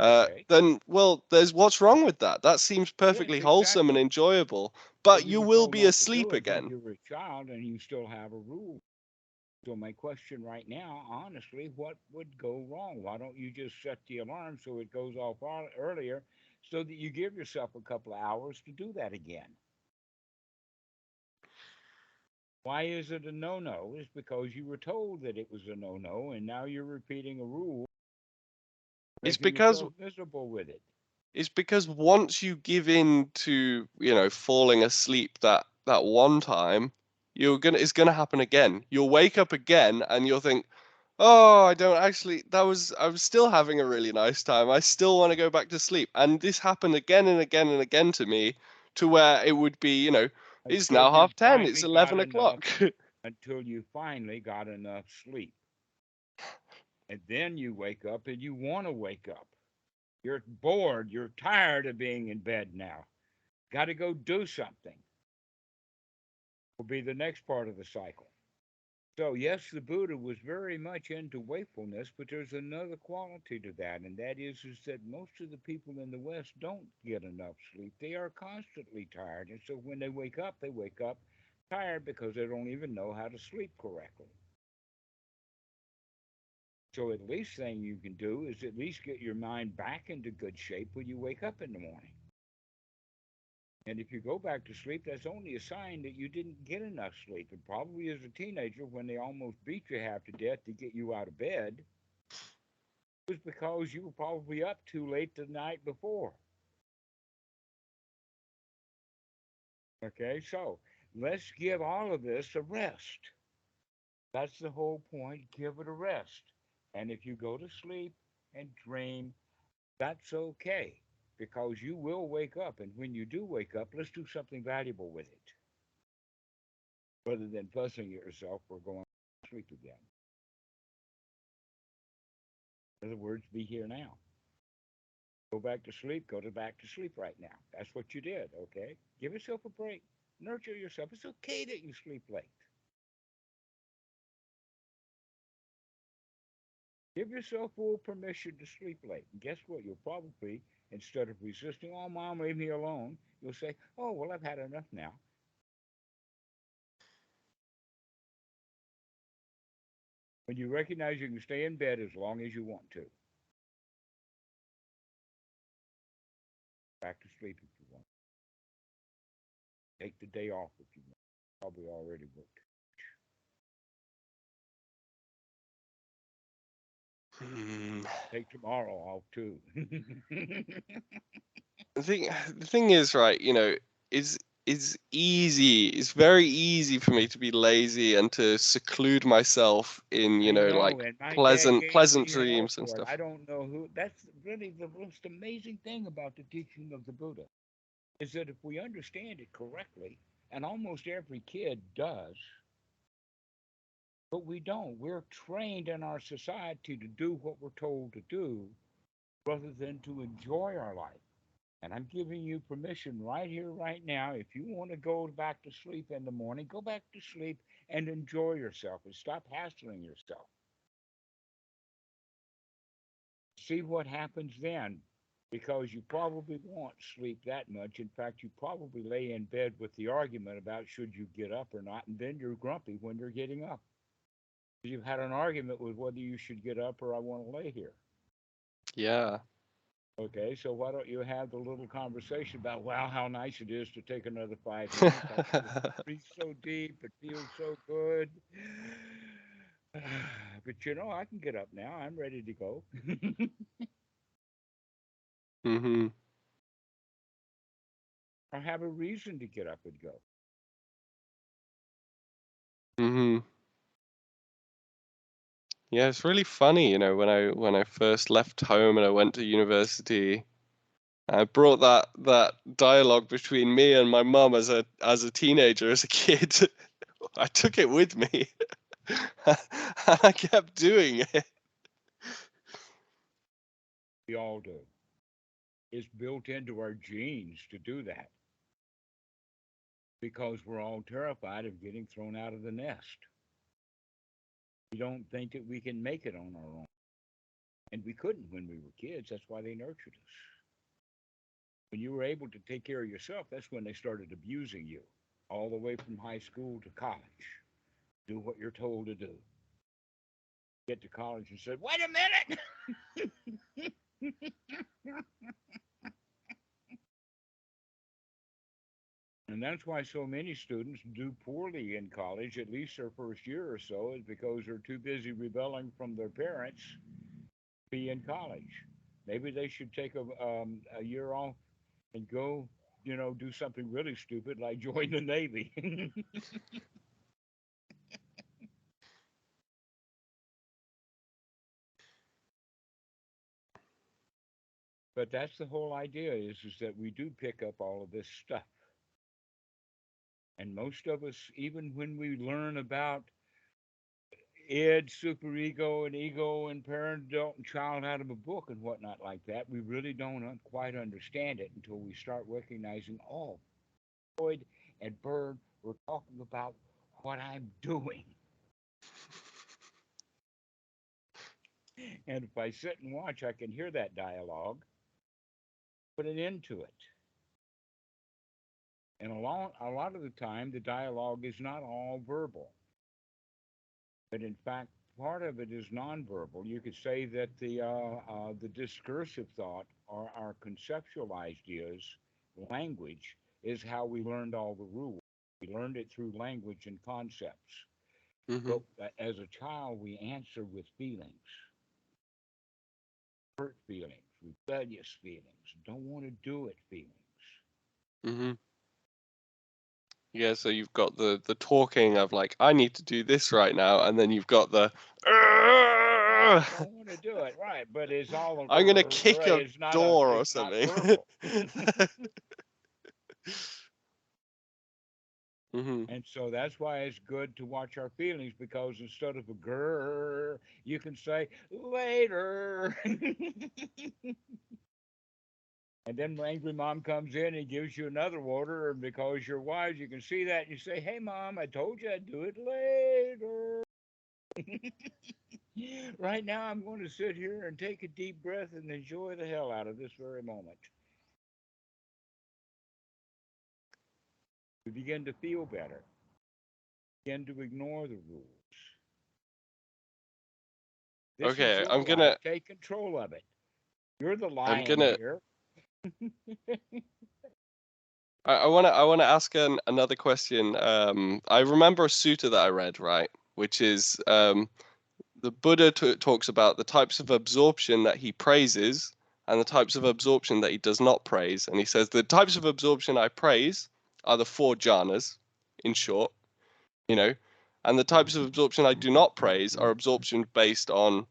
Okay. then well, there's what's wrong with that? That seems Yes, perfectly wholesome and exactly. enjoyable, But but you you were will told be not to asleep do it when again. you were a child and you still have a rule. So my question right now, honestly, what would go wrong? Why don't you just set the alarm so it goes off earlier so that you give yourself a couple of hours to do that again? Why is it a no-no? It's because you were told that it was a no-no and now you're repeating a rule, It's making because yourself miserable with it. It's because once you give in to, falling asleep that one time, it's gonna happen again. You'll wake up again and you'll think, "Oh, I don't actually I was still having a really nice time. I still want to go back to sleep." And this happened again and again and again to me, to where it would be, it's Until now you 10:30, it's finally got 11 o'clock. enough, until you finally got enough sleep. And then you wake up and you want to wake up. You're bored. You're tired of being in bed now. Got to go do something. Will be the next part of the cycle. So, yes, the Buddha was very much into wakefulness, but there's another quality to that, and that is that most of the people in the West don't get enough sleep. They are constantly tired, and so when they wake up tired because they don't even know how to sleep correctly. So, at least thing you can do is at least get your mind back into good shape when you wake up in the morning. And if you go back to sleep, that's only a sign that you didn't get enough sleep. And probably as a teenager, when they almost beat you half to death to get you out of bed, it was because you were probably up too late the night before. Okay, so let's give all of this a rest. That's the whole point. Give it a rest. And if you go to sleep and dream, that's okay because you will wake up. And when you do wake up, let's do something valuable with it. rather than fussing at yourself for going to sleep again. In other words, be here now. Go back to sleep, back to sleep right now. That's what you did, okay? Give yourself a break. Nurture yourself. It's okay that you sleep late. Give yourself full permission to sleep late. And guess what? You'll probably, instead of resisting, oh, mom, leave me alone, you'll say, oh, well, I've had enough now. When you recognize you can stay in bed as long as you want to, back to sleep if you want. Take the day off if you want. Probably already worked. Take tomorrow off too. The thing is, right, is easy. It's very easy for me to be lazy and to seclude myself in, I know, like and my dad pleasant gave me hell dreams and for it. I stuff. don't know who. That's really the most amazing thing about the teaching of the Buddha is that if we understand it correctly, and almost every kid does, but we don't. We're trained in our society to do what we're told to do rather than to enjoy our life. And I'm giving you permission right here, right now. If you want to go back to sleep in the morning, go back to sleep and enjoy yourself and stop hassling yourself. See what happens then, because you probably won't sleep that much. In fact, you probably lay in bed with the argument about should you get up or not, and then you're grumpy when you're getting up. You've had an argument with whether you should get up or I want to lay here. Yeah. Okay, so why don't you have the little conversation about, wow, how nice it is to take another 5 minutes. I just breathe so deep, it feels so good. But I can get up now. I'm ready to go. Mhm. I have a reason to get up and go. Mhm. Yeah, it's really funny, when I first left home and I went to university. I brought that dialogue between me and my mum as a teenager, as a kid. I took it with me. And I kept doing it. We all do. It's built into our genes to do that because we're all terrified of getting thrown out of the nest. We don't think that we can make it on our own. And we couldn't when we were kids. That's why they nurtured us. When you were able to take care of yourself, that's when they started abusing you, all the way from high school to college. Do what you're told to do. Get to college and said, wait a minute. And that's why so many students do poorly in college, at least their first year or so, is because they're too busy rebelling from their parents to be in college. Maybe they should take a year off and go, do something really stupid like join the Navy. But that's the whole idea is that we do pick up all of this stuff. And most of us, even when we learn about id, superego, and ego, and parent, adult, and child out of a book and whatnot like that, we really don't quite understand it until we start recognizing, oh, Freud and Berne were talking about what I'm doing. And if I sit and watch, I can hear that dialogue, put an end to it. And a lot of the time, the dialogue is not all verbal, but in fact, part of it is nonverbal. You could say that the discursive thought or our conceptual ideas, language, is how we learned all the rules. We learned it through language and concepts. But Mhm. as a child, we answer with feelings, hurt feelings, rebellious feelings, don't want to do it feelings. Mhm. Yeah, so you've got the talking of like, I need to do this right now, and then you've got the I "Argh! don't want to do it, right? But it's all I'm gonna kick your it's not door or it's not something. verbal. Mm-hmm. And so that's why it's good to watch our feelings, because instead of a grrr, you can say later. And then when angry mom comes in and gives you another water, and because you're wise, you can see that and you say, "Hey, mom, I told you I'd do it later." Right now, I'm going to sit here and take a deep breath and enjoy the hell out of this very moment. We begin to feel better, begin to ignore the rules. This is Okay, your I'm life. gonna Take control of it. You're the I'm lion gonna here. I wanna ask another question. I remember a sutta that I read, right, which is the Buddha talks about the types of absorption that he praises and the types of absorption that he does not praise. And he says the types of absorption I praise are the four jhanas, in short, you know, and the types of absorption I do not praise are absorption based on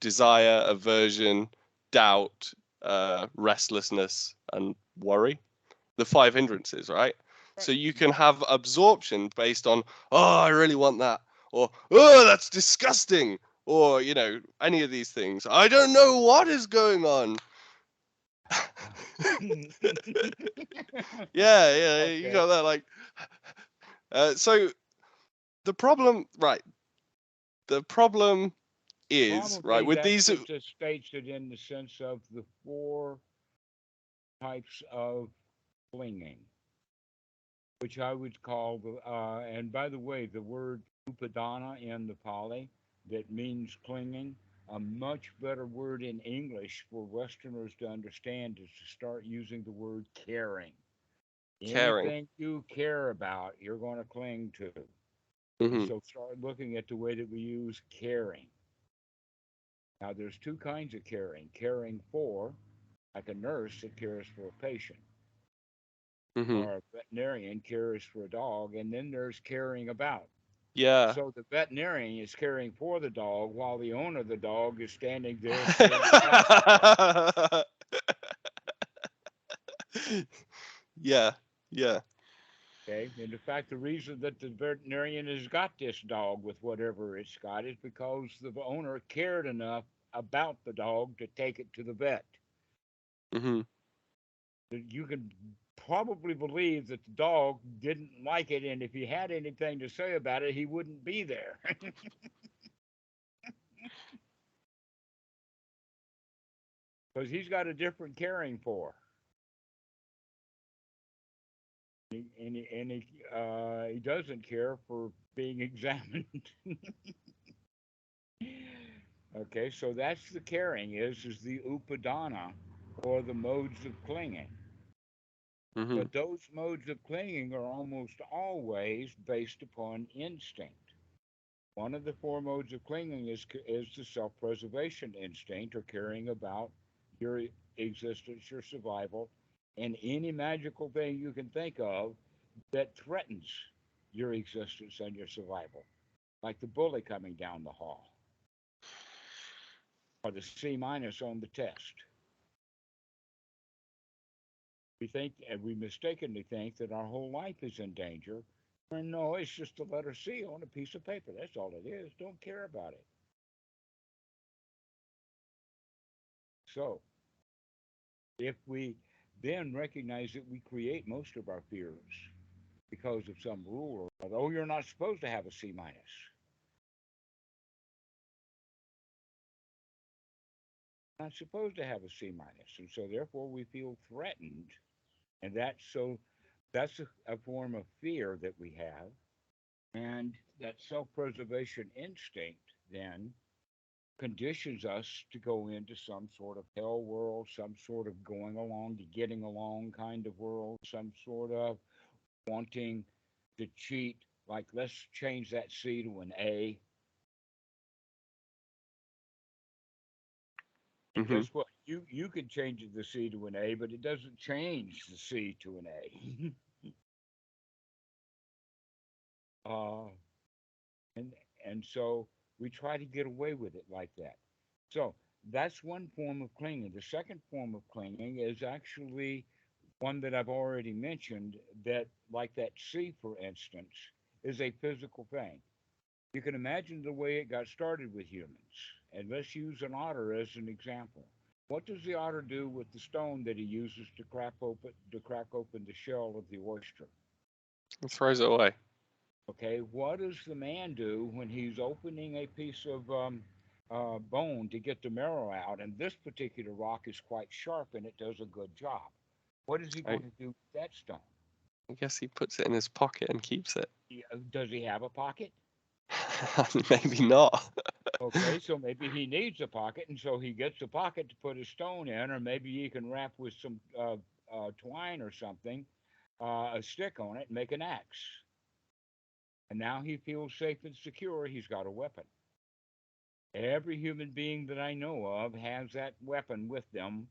desire, aversion, doubt, restlessness, and worry. The five hindrances, right? Right. So you can have absorption based on, oh, I really want that, or oh, that's disgusting, or any of these things. I don't know what is going on. Yeah, yeah, you Okay. got that. Like, so the problem, right? The problem is, right, Probably with that these. just states it in the sense of the four types of clinging, which I would call the, and by the way, the word upadana in the Pali that means clinging, a much better word in English for Westerners to understand is to start using the word caring. Caring. Anything you care about, you're going to cling to. And Hmm. so start looking at the way that we use caring. Now, there's two kinds of caring: caring for, like a nurse that cares for a patient, Hmm. or a veterinarian cares for a dog, and then there's caring about. Yeah. So the veterinarian is caring for the dog while the owner of the dog is standing there caring about the dog. Yeah. Yeah. Okay. And in fact, the reason that the veterinarian has got this dog with whatever it's got is because the owner cared enough about the dog to take it to the vet. Hmm. You can probably believe that the dog didn't like it, and if he had anything to say about it, he wouldn't be there. Because he's got a different caring for. And he doesn't care for being examined. Okay, so that's the caring is the upadana, or the modes of clinging. Hmm. But those modes of clinging are almost always based upon instinct. One of the four modes of clinging is the self-preservation instinct, or caring about your existence, your survival, and any magical thing you can think of that threatens your existence and your survival, like the bully coming down the hall, or the C minus on the test. We think, and we mistakenly think, that our whole life is in danger. And no, it's just a letter C on a piece of paper. That's all it is. Don't care about it. So, if we then recognize that we create most of our fears because of some rule, or oh, you're not supposed to have a C minus. Not supposed to have a C minus, and so therefore we feel threatened, and that's a form of fear that we have, and that self-preservation instinct then conditions us to go into some sort of hell world, some sort of going along to getting along kind of world, some sort of wanting to cheat, like let's change that C to an A. And Hmm. guess what? You can change the C to an A, but it doesn't change the C to an A. uh, and and so we try to get away with it like that. So that's one form of clinging. The second form of clinging is actually One that I've already mentioned, that like that sea, for instance, is a physical thing. You can imagine the way it got started with humans. And let's use an otter as an example. What does the otter do with the stone that he uses to crack open the shell of the oyster? It throws it away. Okay, what does the man do when he's opening a piece of bone to get the marrow out? And this particular rock is quite sharp and it does a good job. What is he I, going to do with that stone? I guess he puts it in his pocket and keeps it. Does he have a pocket? Maybe not. Okay, so maybe he needs a pocket, and so he gets a pocket to put his stone in, or maybe he can wrap with some twine or something, a stick on it, and make an axe. And now he feels safe and secure. He's got a weapon. Every human being that I know of has that weapon with them.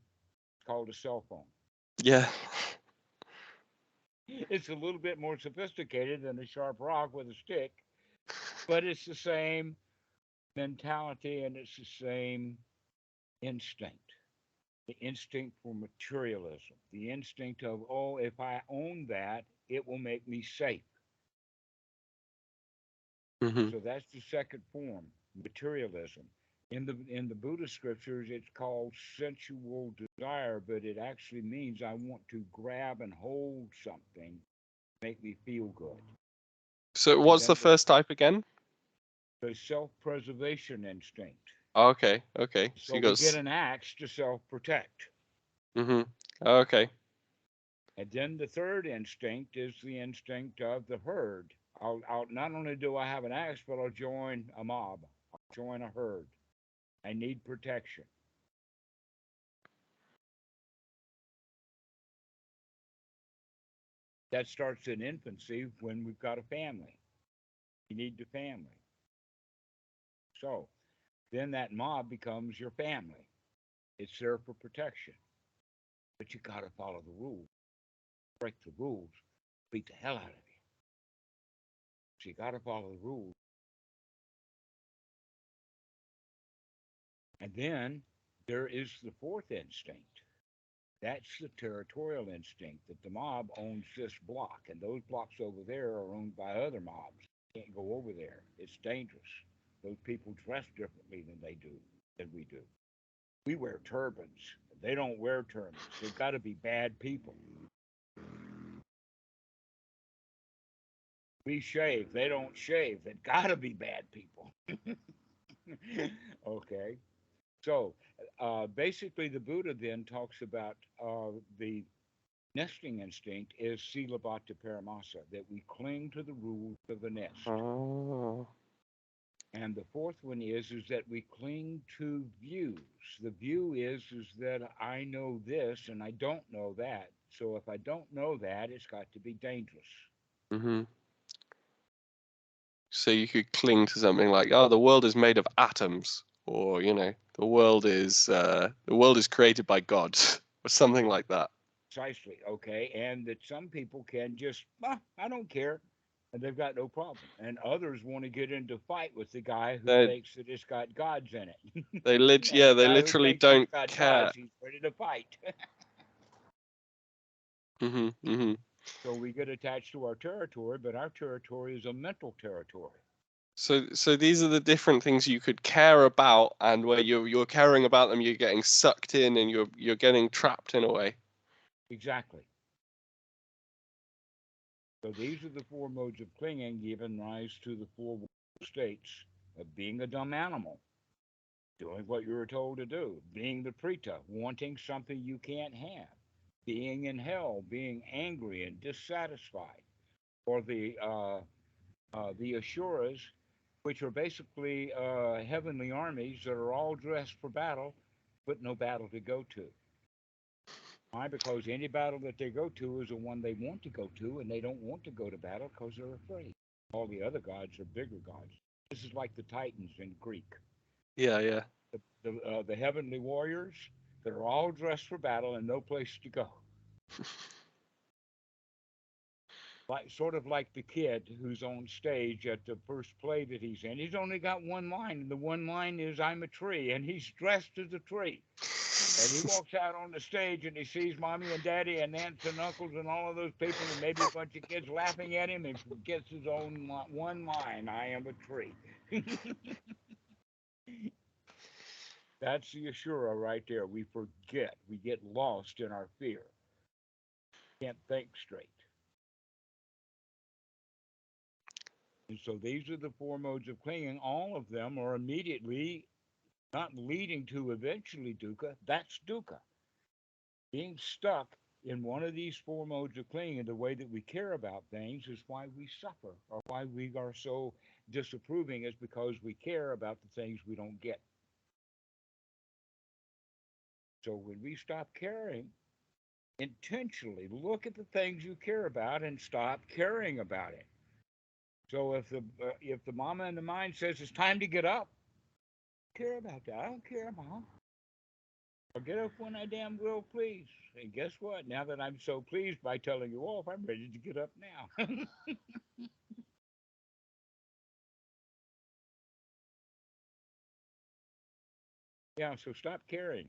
It's called a cell phone. Yeah. It's a little bit more sophisticated than a sharp rock with a stick, but it's the same mentality and it's the same instinct. The instinct for materialism, the instinct of, oh, if I own that, it will make me safe. Hmm. So that's the second form, materialism. In the Buddhist scriptures, it's called sensual desire, but it actually means I want to grab and hold something, make me feel good. So And what's the then first type again? the self-preservation instinct. Oh, okay. Okay. So So you we got. get an axe to self-protect. Mm-hmm. Okay. And then the third instinct is the instinct of the herd. I'll not only do I have an axe, but I'll join a mob. I'll join a herd. I need protection. That starts in infancy when we've got a family. You need the family. So then that mob becomes your family. It's there for protection. But you got to follow the rules. Break the rules, beat the hell out of you. So you got to follow the rules. And then there is the fourth instinct. That's the territorial instinct that the mob owns this block, and those blocks over there are owned by other mobs. Can't go over there. It's dangerous. Those people dress differently than we do. We wear turbans. They don't wear turbans. They've got to be bad people. We shave. They don't shave. They've got to be bad people. Okay. So basically, the Buddha then talks about the nesting instinct is silabhata paramasa, that we cling to the rules of the nest. Oh. And the fourth one is that we cling to views. The view is that I know this and I don't know that. So if I don't know that, it's got to be dangerous. Mm-hmm. So you could cling to something like, oh, the world is made of atoms, or the world is created by God, or something like that. Precisely. Okay. And that some people can just, I don't care. And they've got no problem. And others want to get into fight with the guy who They thinks that it's got gods in it. And yeah, the they guy who literally thinks it's don't got care. gods, he's ready to fight. Hmm. Hmm. So we get attached to our territory, but our territory is a mental territory. So these are the different things you could care about, and where you're caring about them, you're getting sucked in, and you're getting trapped in a way. Exactly. So these are the four modes of clinging giving rise to the four states of being a dumb animal, doing what you were told to do, being the preta, wanting something you can't have, being in hell, being angry and dissatisfied, or the asuras, which are basically heavenly armies that are all dressed for battle, but no battle to go to. Why? Because any battle that they go to is the one they want to go to, and they don't want to go to battle because they're afraid. All the other gods are bigger gods. This is like the Titans in Greek. Yeah, yeah. The heavenly warriors that are all dressed for battle and no place to go. Like sort of like the kid who's on stage at the first play that he's in. He's only got one line, and the one line is "I'm a tree," and he's dressed as a tree. And he walks out on the stage and he sees mommy and daddy and aunts and uncles and all of those people and maybe a bunch of kids laughing at him and forgets his own one line, I am a tree. That's the Ashura right there. We forget. We get lost in our fear. Can't think straight. And so these are the four modes of clinging. All of them are immediately not leading to eventually dukkha. That's dukkha. Being stuck in one of these four modes of clinging, the way that we care about things, is why we suffer, or why we are so disapproving, is because we care about the things we don't get. So when we stop caring, intentionally look at the things you care about and stop caring about it. So if the mama in the mind says it's time to get up, care about that. I don't care, Mom. I'll get up when I damn well please. And guess what? Now that I'm so pleased by telling you off, I'm ready to get up now. Yeah, so stop caring.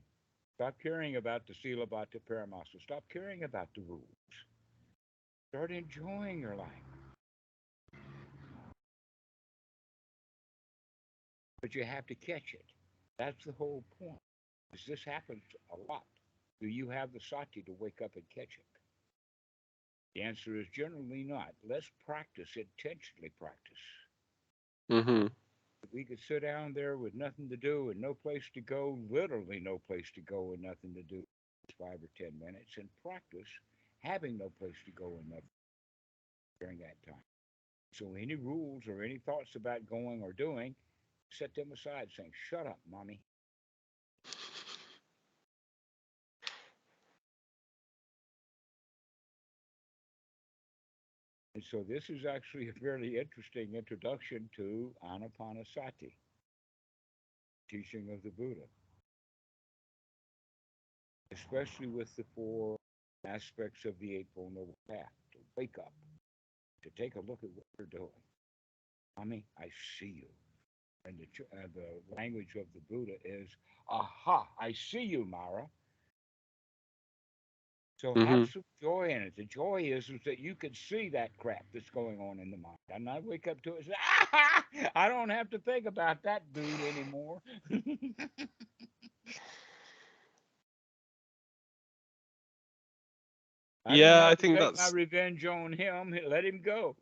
Stop caring about the Sila Bhatta Paramasa. Stop caring about the rules. Start enjoying your life. But you have to catch it. That's the whole point. Because this happens a lot. Do you have the sati to wake up and catch it? The answer is generally not. Let's practice, intentionally practice. Mm-hmm. If we could sit down there with nothing to do and no place to go, literally no place to go and nothing to do, 5 or 10 minutes, and practice having no place to go and nothing during that time. So any rules or any thoughts about going or doing, set them aside, saying, "Shut up, mommy." And so this is actually a fairly interesting introduction to Anapanasati, teaching of the Buddha, especially with the four aspects of the Eightfold Noble Path: to wake up, to take a look at what you're doing. Mommy, I see you. And the language of the Buddha is, aha, I see you, Mara. So Mm-hmm. have some joy in it. The joy is that you can see that crap that's going on in the mind. And I wake up to it and say, aha, I don't have to think about that dude anymore. I don't Yeah, have to take my revenge on him. Let him go.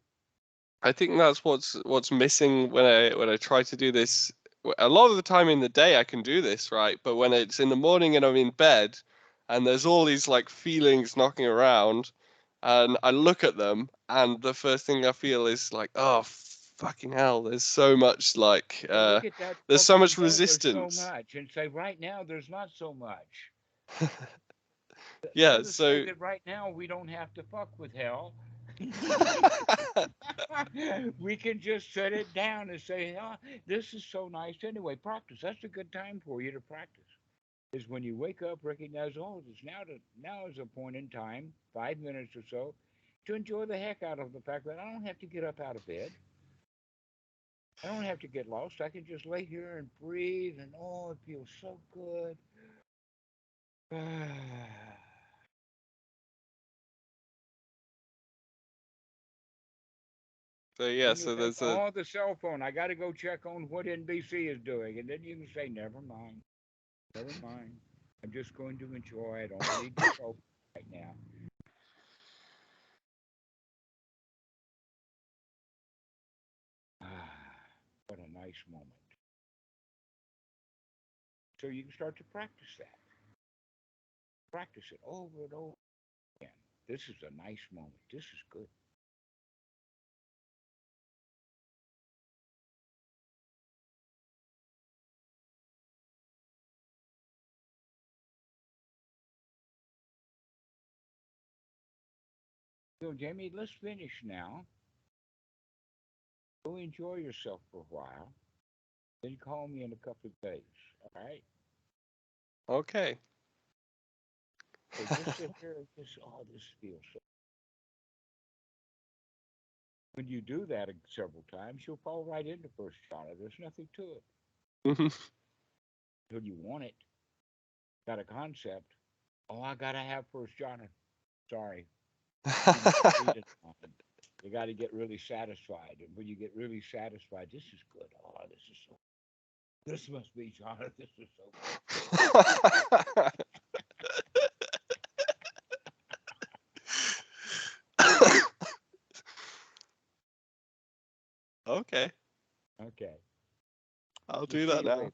I think that's what's missing when I try to do this. A lot of the time in the day I can do this, right? But when it's in the morning and I'm in bed and there's all these like feelings knocking around and I look at them and the first thing I feel is like, oh fucking hell, there's so much like So look at that there's so fucking much hell. There's so resistance. much. And say, right now, there's not so much. Yeah, Let us say so that right now we don't have to fuck with hell. We can just set it down and say, oh, this is so nice anyway. Practice. That's a good time for you to practice. Is when you wake up, recognize, oh, it's now is a point in time, 5 minutes or so, to enjoy the heck out of the fact that I don't have to get up out of bed. I don't have to get lost. I can just lay here and breathe, and oh, it feels so good. yeah, Then you'll so think, there's a oh, the cell phone. I got to go check on what NBC is doing. And then you can say, never mind. Never mind. I'm just going to enjoy. I don't need the cell phone right now. What a nice moment. So you can start to practice that. Practice it over and over again. This is a nice moment. This is good. So, Jamie, let's finish now. Go enjoy yourself for a while. Then call me in a couple of days. All right? okay. So just sit here and just, oh, this feels so. When you do that several times, you'll fall right into first jhana. There's nothing to it Mhm. until you want it. got a concept. Oh, I gotta have first jhana. Sorry, you didn't read it on. You got to get really satisfied, and when you get really satisfied, this is good. Oh, this is so. This must be jhana. This is so good. Okay, Okay. I'll We'll do see that you now. later.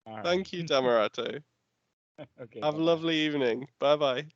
All right. Thank you, Dhammarato. Okay. Have Bye a bye. lovely evening. Bye bye.